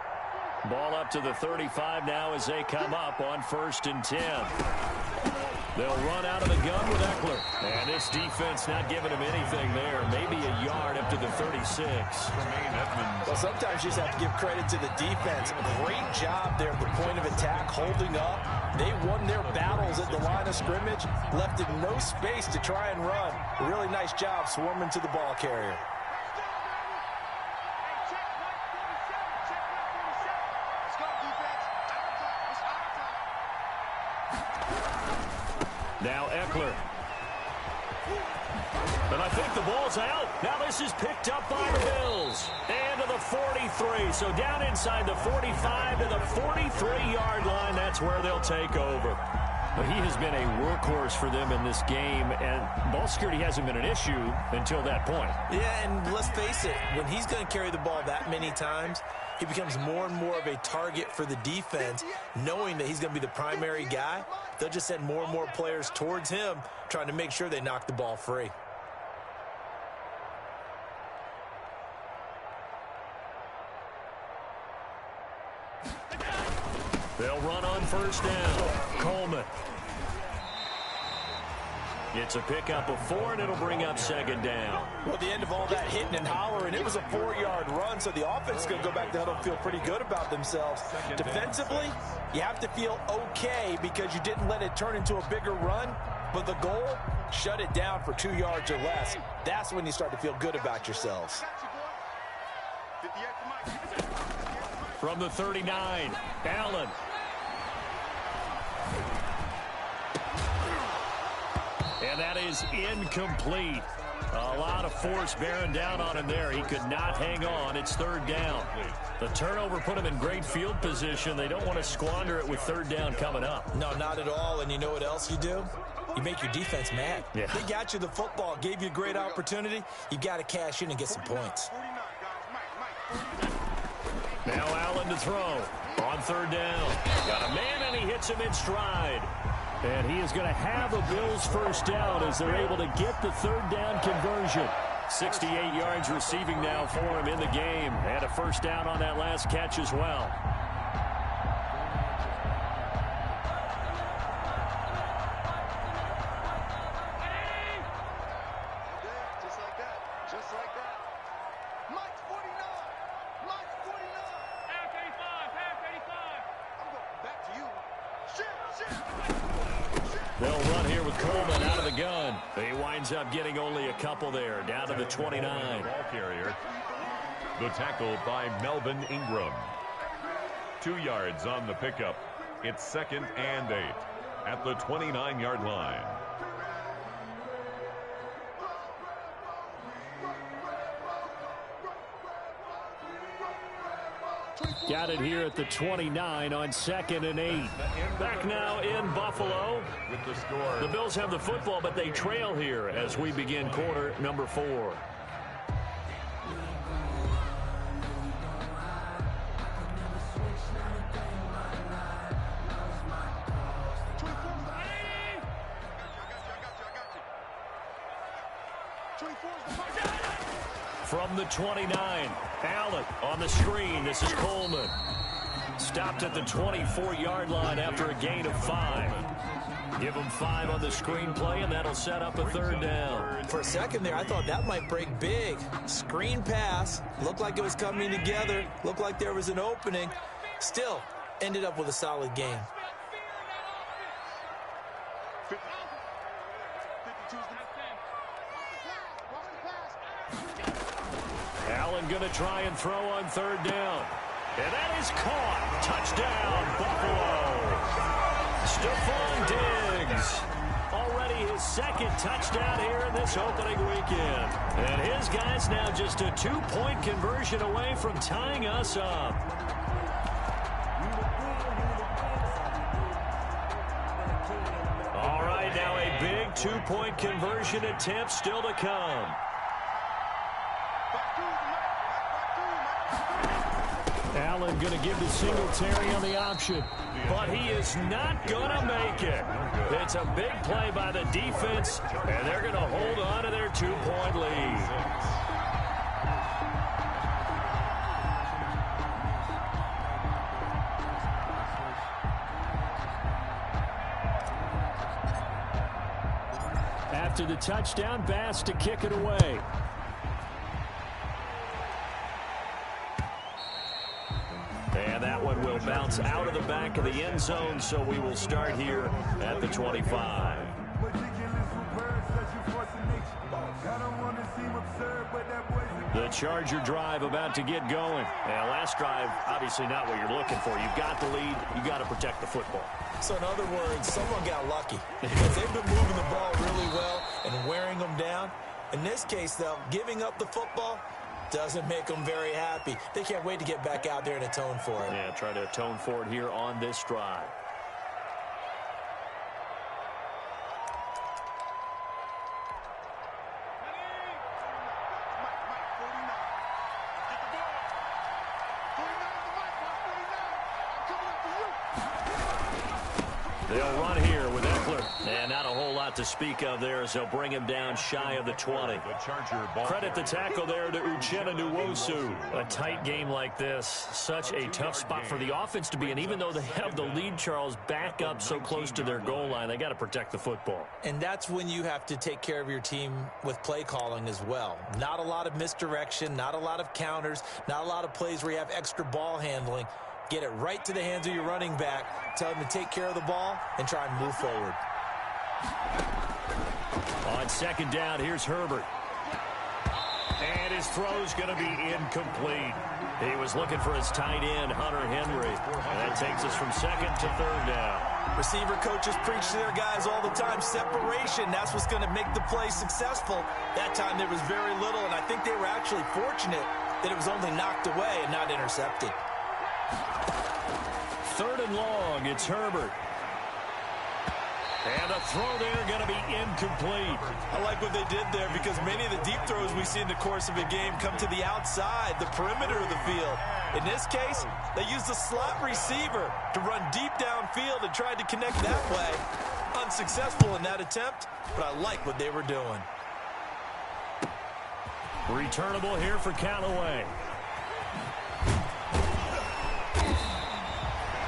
[SPEAKER 1] Ball up to the 35 now as they come up on 1st and 10. They'll run out of the gun with Eckler. And this defense not giving him anything there. Maybe a yard up to the 36.
[SPEAKER 3] Well, sometimes you just have to give credit to the defense. Great job there at the point of attack, holding up. They won their battles at the line of scrimmage, left in no space to try and run. A really nice job swarming to the ball carrier.
[SPEAKER 1] Now Eckler. And I think the ball's out. Now this is picked up by the Bills. And to the 43. So down inside the 45 to the 43-yard line. That's where they'll take over. But he has been a workhorse for them in this game, and ball security hasn't been an issue until that point.
[SPEAKER 3] Yeah, and let's face it, when he's going to carry the ball that many times, he becomes more and more of a target for the defense, knowing that he's going to be the primary guy. They'll just send more and more players towards him, trying to make sure they knock the ball free.
[SPEAKER 1] They'll run on 1st down. Coleman. It's a pickup of 4, and it'll bring up 2nd down.
[SPEAKER 3] Well, at the end of all that hitting and hollering, it was a 4-yard run, so the offense is going to go back to huddle and feel pretty good about themselves. Defensively, you have to feel okay because you didn't let it turn into a bigger run, but the goal, shut it down for 2 yards or less. That's when you start to feel good about yourselves.
[SPEAKER 1] From the 39, Allen. And that is incomplete. A lot of force bearing down on him there. He could not hang on. It's 3rd down. The turnover put him in great field position. They don't want to squander it with 3rd down coming up.
[SPEAKER 3] No, not at all. And you know what else you do? You make your defense mad.
[SPEAKER 1] Yeah.
[SPEAKER 3] They got you the football, gave you a great opportunity. You've got to cash in and get some points.
[SPEAKER 1] Now Allen to throw on 3rd down. Got a man, and he hits him in stride. And he is going to have a Bills first down as they're able to get the 3rd down conversion. 68 yards receiving now for him in the game. And a first down on that last catch as well.
[SPEAKER 4] Just like that. Just like that. Mike 49. Mike 49. Pass 85. Pass 85. I'm going back to you. Shit.
[SPEAKER 1] They'll run here with Coleman out of the gun. He winds up getting only a couple there, down to the 29.
[SPEAKER 2] Ball carrier. The tackle by Melvin Ingram. 2 yards on the pickup. It's 2nd and 8 at the 29-yard line.
[SPEAKER 1] Got it here at the 29 on 2nd and 8. Back now in Buffalo.
[SPEAKER 2] With the score.
[SPEAKER 1] The Bills have the football, but they trail here as we begin quarter number 4. from the 29. Allen on the screen. This is Coleman. Stopped at the 24-yard line after a gain of 5. Give him 5 on the screenplay, and that'll set up a 3rd down.
[SPEAKER 3] For a second there, I thought that might break big. Screen pass. Looked like it was coming together. Looked like there was an opening. Still, ended up with a solid game.
[SPEAKER 1] Allen going to try and throw on 3rd down. And that is caught. Touchdown, Buffalo. Stephon Diggs. Already his 2nd touchdown here in this opening weekend. And his guys now just a 2-point conversion away from tying us up. All right, now a big 2-point conversion attempt still to come. Allen going to give to Singletary on the option, but he is not going to make it. It's a big play by the defense, and they're going to hold on to their 2-point lead. After the touchdown, Bass to kick it away. And that one will bounce out of the back of the end zone, so we will start here at the 25. The Charger drive about to get going. And last drive, obviously not what you're looking for. You've got the lead. You've got to protect the football.
[SPEAKER 3] So in other words, someone got lucky because they've been moving the ball really well and wearing them down. In this case, though, giving up the football doesn't make them very happy. They can't wait to get back out there and atone for it.
[SPEAKER 1] Yeah, try to atone for it here on this drive. They'll run here with Eckler. And not a whole lot to speak of there as they'll bring him down shy of the 20. Credit the tackle there to Uchenna Nwosu. A tight game like this, such a tough spot for the offense to be in. Even though they have the lead, Charles, back up so close to their goal line, they got to protect the football.
[SPEAKER 3] And that's when you have to take care of your team with play calling as well. Not a lot of misdirection, not a lot of counters, not a lot of plays where you have extra ball handling. Get it right to the hands of your running back. Tell him to take care of the ball and try and move forward.
[SPEAKER 1] On 2nd down, here's Herbert. And his throw's going to be incomplete. He was looking for his tight end, Hunter Henry. And that takes us from 2nd to 3rd down.
[SPEAKER 3] Receiver coaches preach to their guys all the time. Separation, that's what's going to make the play successful. That time there was very little, and I think they were actually fortunate that it was only knocked away and not intercepted.
[SPEAKER 1] 3rd and long, it's Herbert. And the throw there going to be incomplete.
[SPEAKER 3] I like what they did there because many of the deep throws we see in the course of a game come to the outside, the perimeter of the field. In this case, they used the slot receiver to run deep downfield and tried to connect that way. Unsuccessful in that attempt, but I like what they were doing.
[SPEAKER 1] Returnable here for Callaway.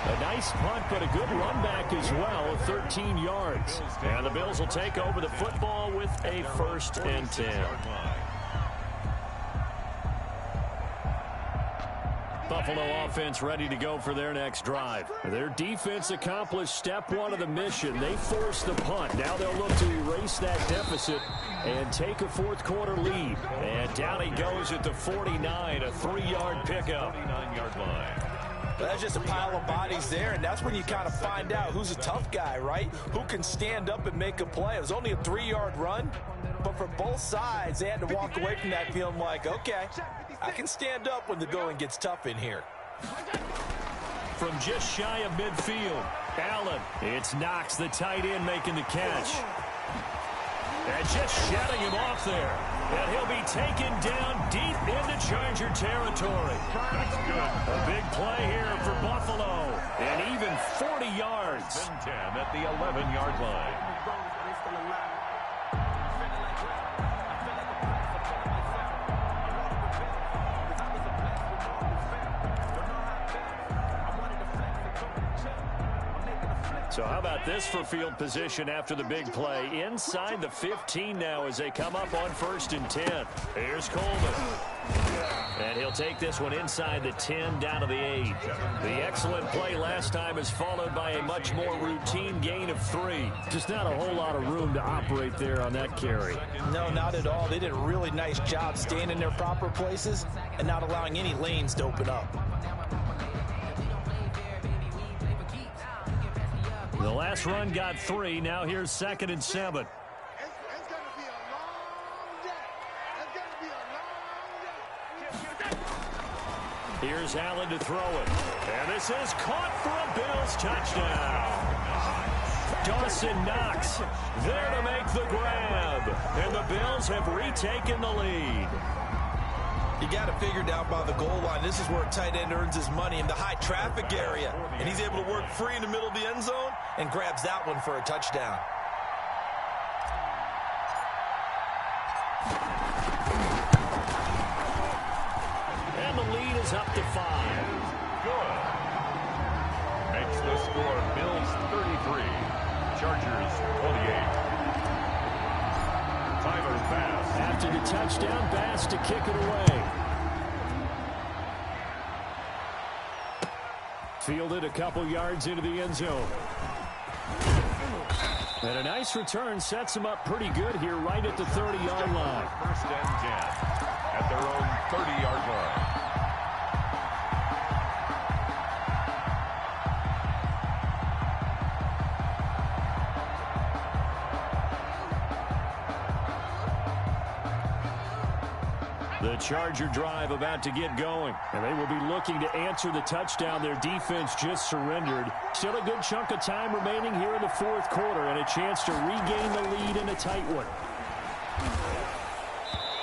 [SPEAKER 1] A nice punt, but a good run back as well of 13 yards. And the Bills will take over the football with a 1st and 10. Buffalo offense ready to go for their next drive. Their defense accomplished step 1 of the mission. They forced the punt. Now they'll look to erase that deficit and take a 4th quarter lead. And down he goes at the 49, a 3-yard pickup.
[SPEAKER 2] 49-yard line.
[SPEAKER 3] But that's just a pile of bodies there, and that's when you kind of find out who's a tough guy, right? Who can stand up and make a play. It was only a 3-yard run, but for both sides, they had to walk away from that feeling like, okay, I can stand up when the going gets tough in here.
[SPEAKER 1] From just shy of midfield, Allen. It's Knox, the tight end, making the catch. And just shutting him off there. And he'll be taken down deep into Charger territory.
[SPEAKER 2] That's good.
[SPEAKER 1] A big play here for Buffalo. And even 40 yards.
[SPEAKER 2] 10 at the 11-yard line.
[SPEAKER 1] So how about this for field position after the big play? Inside the 15 now as they come up on 1st and 10. Here's Coleman. And he'll take this one inside the 10 down to the 8. The excellent play last time is followed by a much more routine gain of 3. Just not a whole lot of room to operate there on that carry.
[SPEAKER 3] No, not at all. They did a really nice job staying in their proper places and not allowing any lanes to open up.
[SPEAKER 1] The last run got 3. Now here's 2nd and 7.
[SPEAKER 4] It's going to be a long day. It's going to be a long day.
[SPEAKER 1] Here's Allen to throw it. And this is caught for a Bills touchdown. Dawson Knox there to make the grab. And the Bills have retaken the lead.
[SPEAKER 3] You got to figure down by the goal line. This is where a tight end earns his money in the high traffic area. And he's able to work free in the middle of the end zone and grabs that one for a touchdown.
[SPEAKER 1] And the lead is up to 5.
[SPEAKER 2] Good. Makes the score Bills 33, Chargers 28. Tyler Bass.
[SPEAKER 1] After the touchdown, Bass to kick it away. Fielded a couple yards into the end zone. And a nice return sets him up pretty good here right at the 30-yard line.
[SPEAKER 2] 1st and 10 at their own 30-yard line.
[SPEAKER 1] The Charger drive about to get going. And they will be looking to answer the touchdown their defense just surrendered. Still a good chunk of time remaining here in the 4th quarter and a chance to regain the lead in a tight one.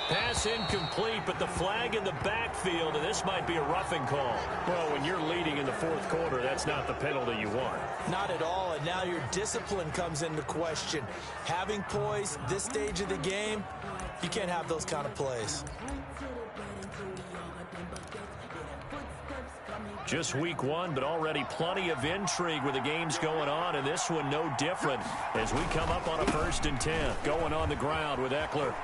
[SPEAKER 1] Pass incomplete, but the flag in the backfield, and this might be a roughing call. Well, when you're leading in the 4th quarter, that's not the penalty you want.
[SPEAKER 3] Not at all, and now your discipline comes into question. Having poise this stage of the game, you can't have those kind of plays.
[SPEAKER 1] Just week 1, but already plenty of intrigue with the games going on, and this one no different as we come up on a 1st and 10. Going on the ground with Eckler.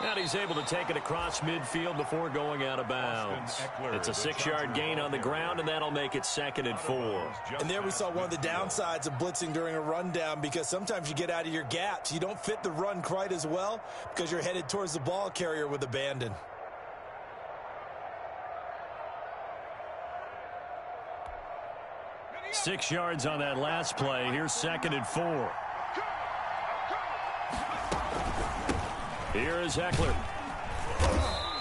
[SPEAKER 1] And he's able to take it across midfield before going out of bounds. It's a 6-yard gain on the ground, and that'll make it 2nd and 4.
[SPEAKER 3] And there we saw one of the downsides of blitzing during a rundown, because sometimes you get out of your gaps. You don't fit the run quite as well because you're headed towards the ball carrier with abandon.
[SPEAKER 1] Six yards on that last play. Here's 2nd and 4. Here is Eckler.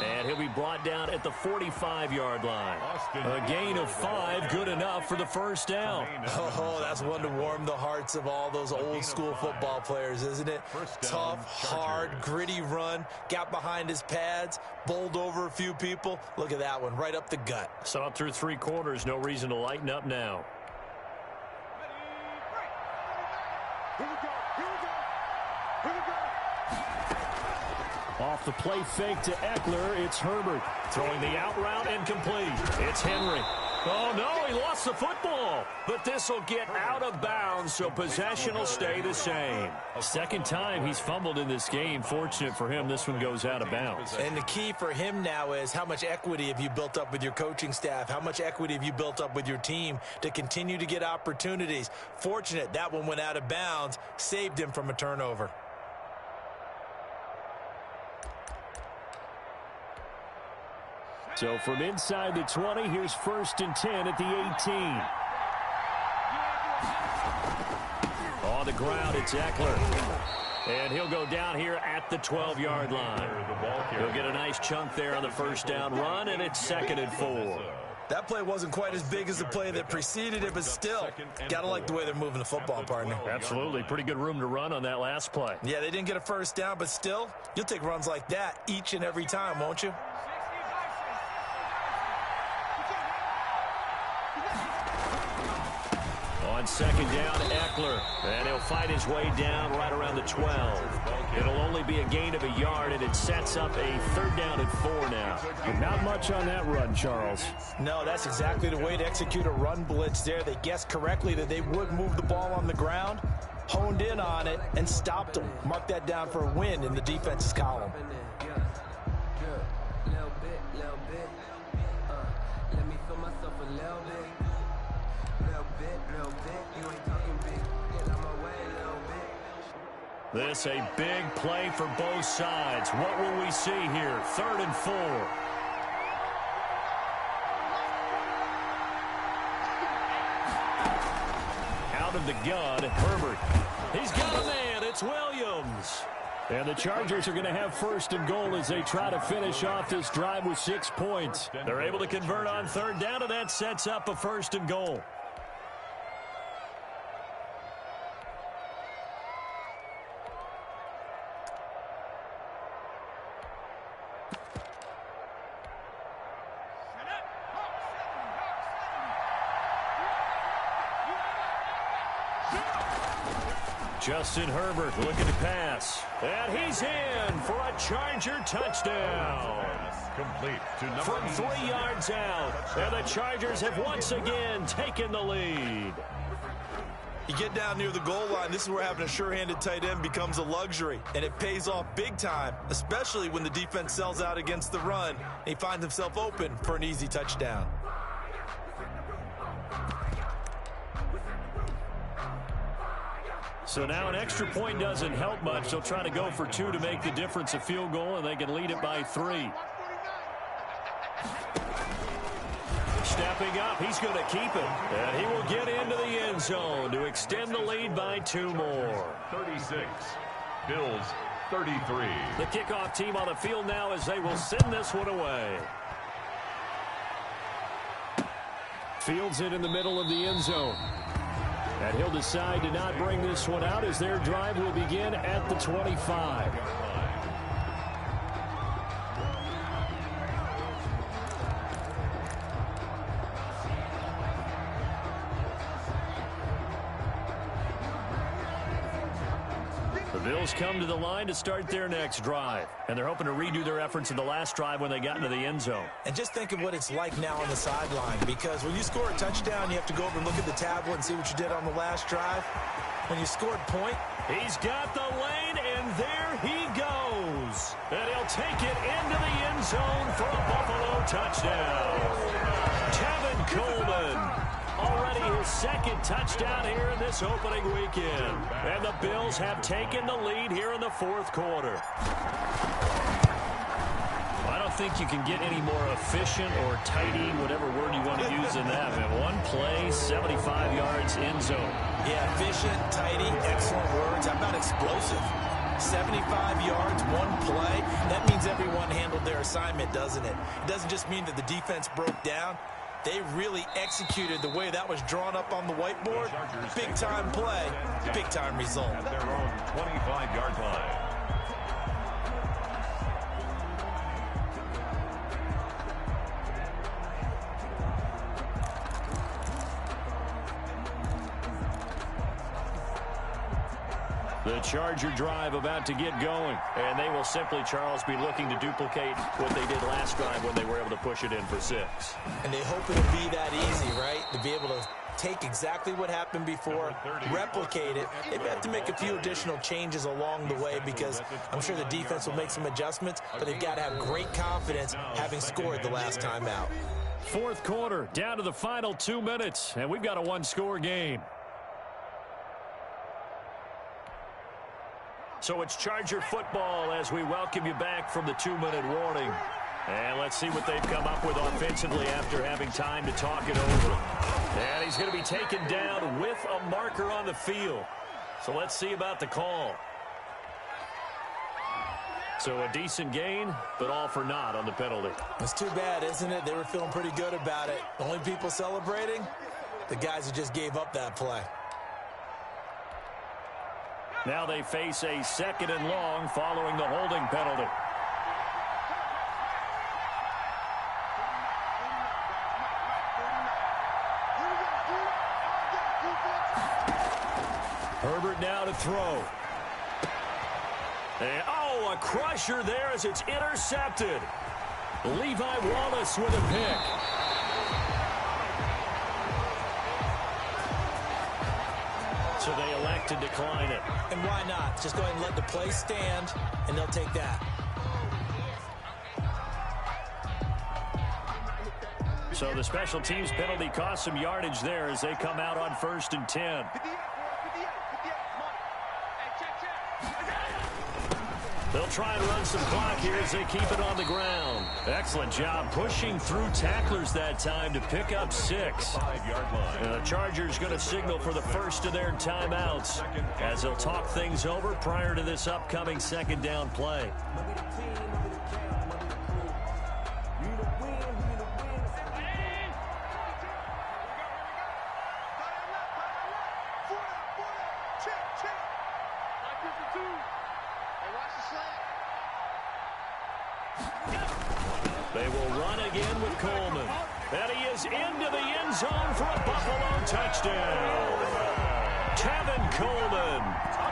[SPEAKER 1] And he'll be brought down at the 45-yard line. A gain of 5, good enough for the 1st down.
[SPEAKER 3] Oh, that's one to warm the hearts of all those old-school football players, isn't it? Tough, hard, gritty run. Got behind his pads, bowled over a few people. Look at that one, right up the gut.
[SPEAKER 1] Saw it through 3 quarters. No reason to lighten up now. Off the play fake to Eckler, it's Herbert. Throwing the out route and complete. It's Henry. Oh, no, he lost the football. But this will get out of bounds, so possession will stay the same. Second time he's fumbled in this game. Fortunate for him, this one goes out of bounds.
[SPEAKER 3] And the key for him now is how much equity have you built up with your coaching staff? How much equity have you built up with your team to continue to get opportunities? Fortunate that one went out of bounds, saved him from a turnover.
[SPEAKER 1] So from inside the 20, here's 1st and 10 at the 18. On the ground, it's Eckler. And he'll go down here at the 12-yard line. He'll get a nice chunk there on the 1st down run, and it's 2nd and 4.
[SPEAKER 3] That play wasn't quite as big as the play that preceded it, but still, gotta like the way they're moving the football, partner.
[SPEAKER 1] Absolutely. Pretty good room to run on that last play.
[SPEAKER 3] Yeah, they didn't get a 1st down, but still, you'll take runs like that each and every time, won't you?
[SPEAKER 1] On second down, Eckler. And he'll fight his way down right around the 12. It'll only be a gain of a yard, and it sets up a 3rd down and 4 now.
[SPEAKER 5] But not much on that run, Charles.
[SPEAKER 3] No, that's exactly the way to execute a run blitz there. They guessed correctly that they would move the ball on the ground, honed in on it, and stopped them. Mark that down for a win in the defense's column.
[SPEAKER 1] This a big play for both sides. What will we see here? 3rd and 4. Out of the gun, Herbert. He's got a man. It's Williams. And the Chargers are going to have 1st and goal as they try to finish off this drive with 6 points. They're able to convert on 3rd down, and that sets up a 1st and goal. Justin Herbert looking to pass. And he's in for a Charger touchdown.
[SPEAKER 2] Complete to number
[SPEAKER 1] From 3 yards out. And the Chargers have once again taken the lead.
[SPEAKER 3] You get down near the goal line, this is where having a sure-handed tight end becomes a luxury, and it pays off big time, especially when the defense sells out against the run, and he finds himself open for an easy touchdown.
[SPEAKER 1] So now an extra point doesn't help much. They'll try to go for 2 to make the difference a field goal, and they can lead it by 3. Stepping up, he's going to keep it. And he will get into the end zone to extend the lead by 2 more.
[SPEAKER 2] 36. Bills 33.
[SPEAKER 1] The kickoff team on the field now as they will send this one away. Fields it in the middle of the end zone. And he'll decide to not bring this one out as their drive will begin at the 25. The Bills come to the line to start their next drive. And they're hoping to redo their efforts in the last drive when they got into the end zone.
[SPEAKER 3] And just think of what it's like now on the sideline, because when you score a touchdown, you have to go over and look at the tablet and see what you did on the last drive. When you scored point,
[SPEAKER 1] he's got the lane, and there he goes. And he'll take it into the end zone for a Buffalo touchdown. Tevin Coleman. Already his 2nd touchdown here in this opening weekend. And the Bills have taken the lead here in the 4th quarter. I don't think you can get any more efficient or tidy, whatever word you want to use in that. Man, 1 play, 75 yards, end zone.
[SPEAKER 3] yeah, efficient, tidy, excellent words. How about explosive? 75 yards, 1 play. That means everyone handled their assignment, doesn't it? It doesn't just mean that the defense broke down. They really executed the way that was drawn up on the whiteboard. Big-time play, big-time result.
[SPEAKER 2] At their own 25-yard line.
[SPEAKER 1] The Charger drive about to get going. And they will simply, Charles, be looking to duplicate what they did last drive when they were able to push it in for 6.
[SPEAKER 3] And they hope it'll be that easy, right? To be able to take exactly what happened before, replicate it. They have to make a few additional changes along the way because I'm sure the defense will make some adjustments, but they've got to have great confidence having scored the last time out.
[SPEAKER 1] 4th quarter, down to the final 2 minutes, and we've got a 1-score game. So it's Charger football as we welcome you back from the 2-minute warning. And let's see what they've come up with offensively after having time to talk it over. And he's going to be taken down with a marker on the field. So let's see about the call. So a decent gain, but all for naught on the penalty.
[SPEAKER 3] It's too bad, isn't it? They were feeling pretty good about it. The only people celebrating, the guys who just gave up that play.
[SPEAKER 1] Now they face a 2nd and long following the holding penalty. Herbert now to throw. And, oh, a crusher there as it's intercepted. Levi Wallace with a pick. So they elect to decline it.
[SPEAKER 3] And why not? Just go ahead and let the play stand, and they'll take that.
[SPEAKER 1] So the special teams penalty cost some yardage there as they come out on 1st and 10. They'll try and run some clock here as they keep it on the ground. Excellent job pushing through tacklers that time to pick up 6.
[SPEAKER 2] 5-yard line.
[SPEAKER 1] The Chargers going to signal for the first of their timeouts as they'll talk things over prior to this upcoming 2nd down play. They will run again with Coleman. And he is into the end zone for a Buffalo touchdown. Kevin Coleman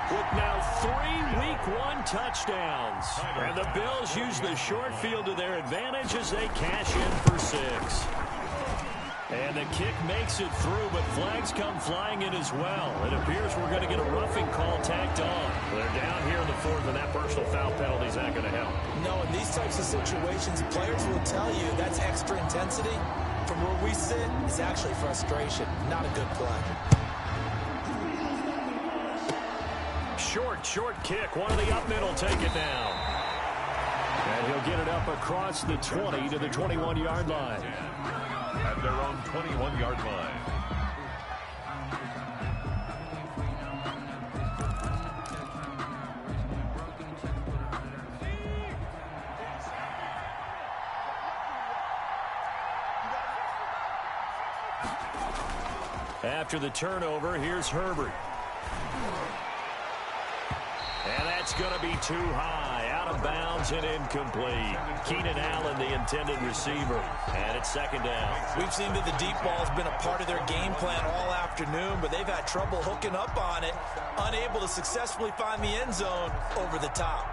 [SPEAKER 1] with now 3 Week 1 touchdowns. And the Bills use the short field to their advantage as they cash in for 6. And the kick makes it through, but flags come flying in as well. It appears we're going to get a roughing call tacked on. They're down here in the 4th, and that personal foul penalty is not going to help.
[SPEAKER 3] No, in these types of situations, players will tell you that's extra intensity. From where we sit, it's actually frustration. Not a good play.
[SPEAKER 1] Short kick. One of the up men will take it down. And he'll get it up across the 20 to the 21-yard line.
[SPEAKER 2] At their own 21-yard line.
[SPEAKER 1] After the turnover, here's Herbert. And that's going to be too high. Out of bounds and incomplete. Keenan Allen, the intended receiver. And it's 2nd down.
[SPEAKER 3] We've seen that the deep ball has been a part of their game plan all afternoon, but they've had trouble hooking up on it, unable to successfully find the end zone over the top.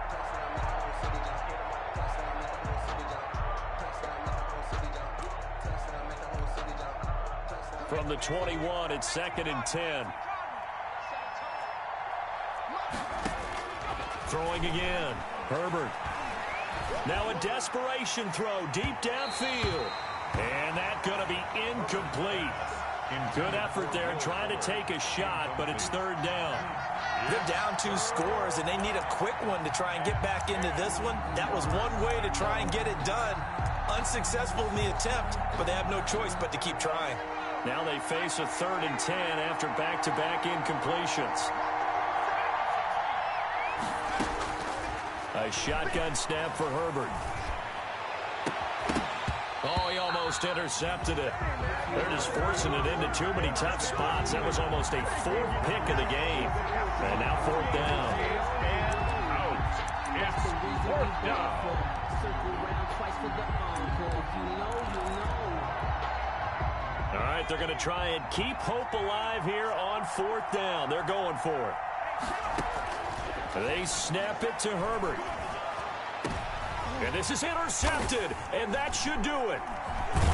[SPEAKER 1] From the 21, it's 2nd and 10. Throwing again. Herbert. Now a desperation throw deep downfield. And that's going to be incomplete. Good effort there trying to take a shot, but it's 3rd down.
[SPEAKER 3] They're down 2 scores, and they need a quick one to try and get back into this one. That was one way to try and get it done. Unsuccessful in the attempt, but they have no choice but to keep trying.
[SPEAKER 1] Now they face a 3rd and 10 after back-to-back incompletions. A shotgun snap for Herbert. Oh, he almost intercepted it. They're just forcing it into too many tough spots. That was almost a 4th pick of the game. And now 4th down.
[SPEAKER 2] It's 4th down.
[SPEAKER 1] All right, they're going to try and keep hope alive here on 4th down. They're going for it. They snap it to Herbert. And this is intercepted, and that should do it.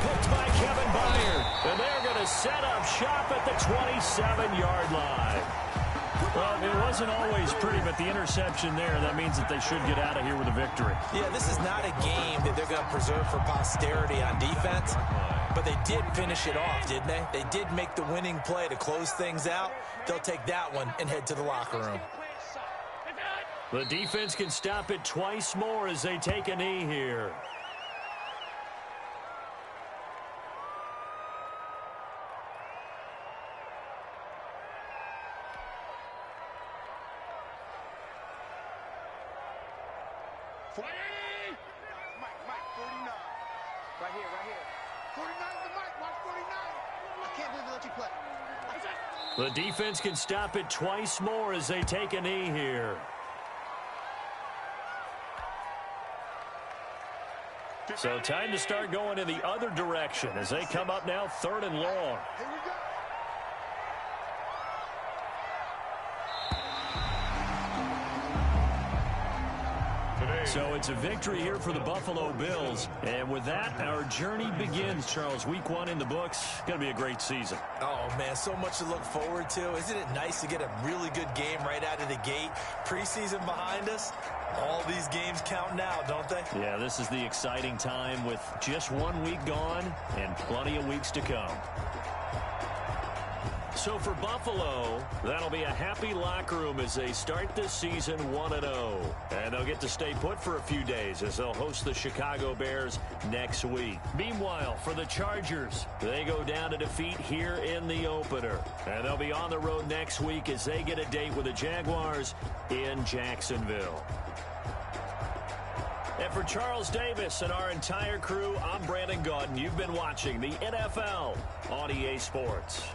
[SPEAKER 1] Picked by Kevin Byard. And they're going to set up shop at the 27-yard line. Well, it wasn't always pretty, but the interception there, that means that they should get out of here with a victory.
[SPEAKER 3] Yeah, this is not a game that they're going to preserve for posterity on defense, but they did finish it off, didn't they? They did make the winning play to close things out. They'll take that one and head to the locker room.
[SPEAKER 1] The defense can stop it twice more as they take a knee here.
[SPEAKER 4] Mike, 49. Right here. 49 is the Mike. Watch 49. I can't believe they let you play.
[SPEAKER 1] The defense can stop it twice more as they take a knee here. So time to start going in the other direction as they come up now 3rd and long.
[SPEAKER 4] Here we go.
[SPEAKER 1] So it's a victory here for the Buffalo Bills. And with that, our journey begins, Charles. Week 1 in the books. Going to be a great season.
[SPEAKER 3] Oh, man, so much to look forward to. Isn't it nice to get a really good game right out of the gate? Preseason behind us. All these games count now, don't they?
[SPEAKER 1] Yeah, this is the exciting time with just 1 week gone and plenty of weeks to come. So for Buffalo, that'll be a happy locker room as they start this season 1-0. And they'll get to stay put for a few days as they'll host the Chicago Bears next week. Meanwhile, for the Chargers, they go down to defeat here in the opener. And they'll be on the road next week as they get a date with the Jaguars in Jacksonville. And for Charles Davis and our entire crew, I'm Brandon Gaudin. You've been watching the NFL on EA Sports.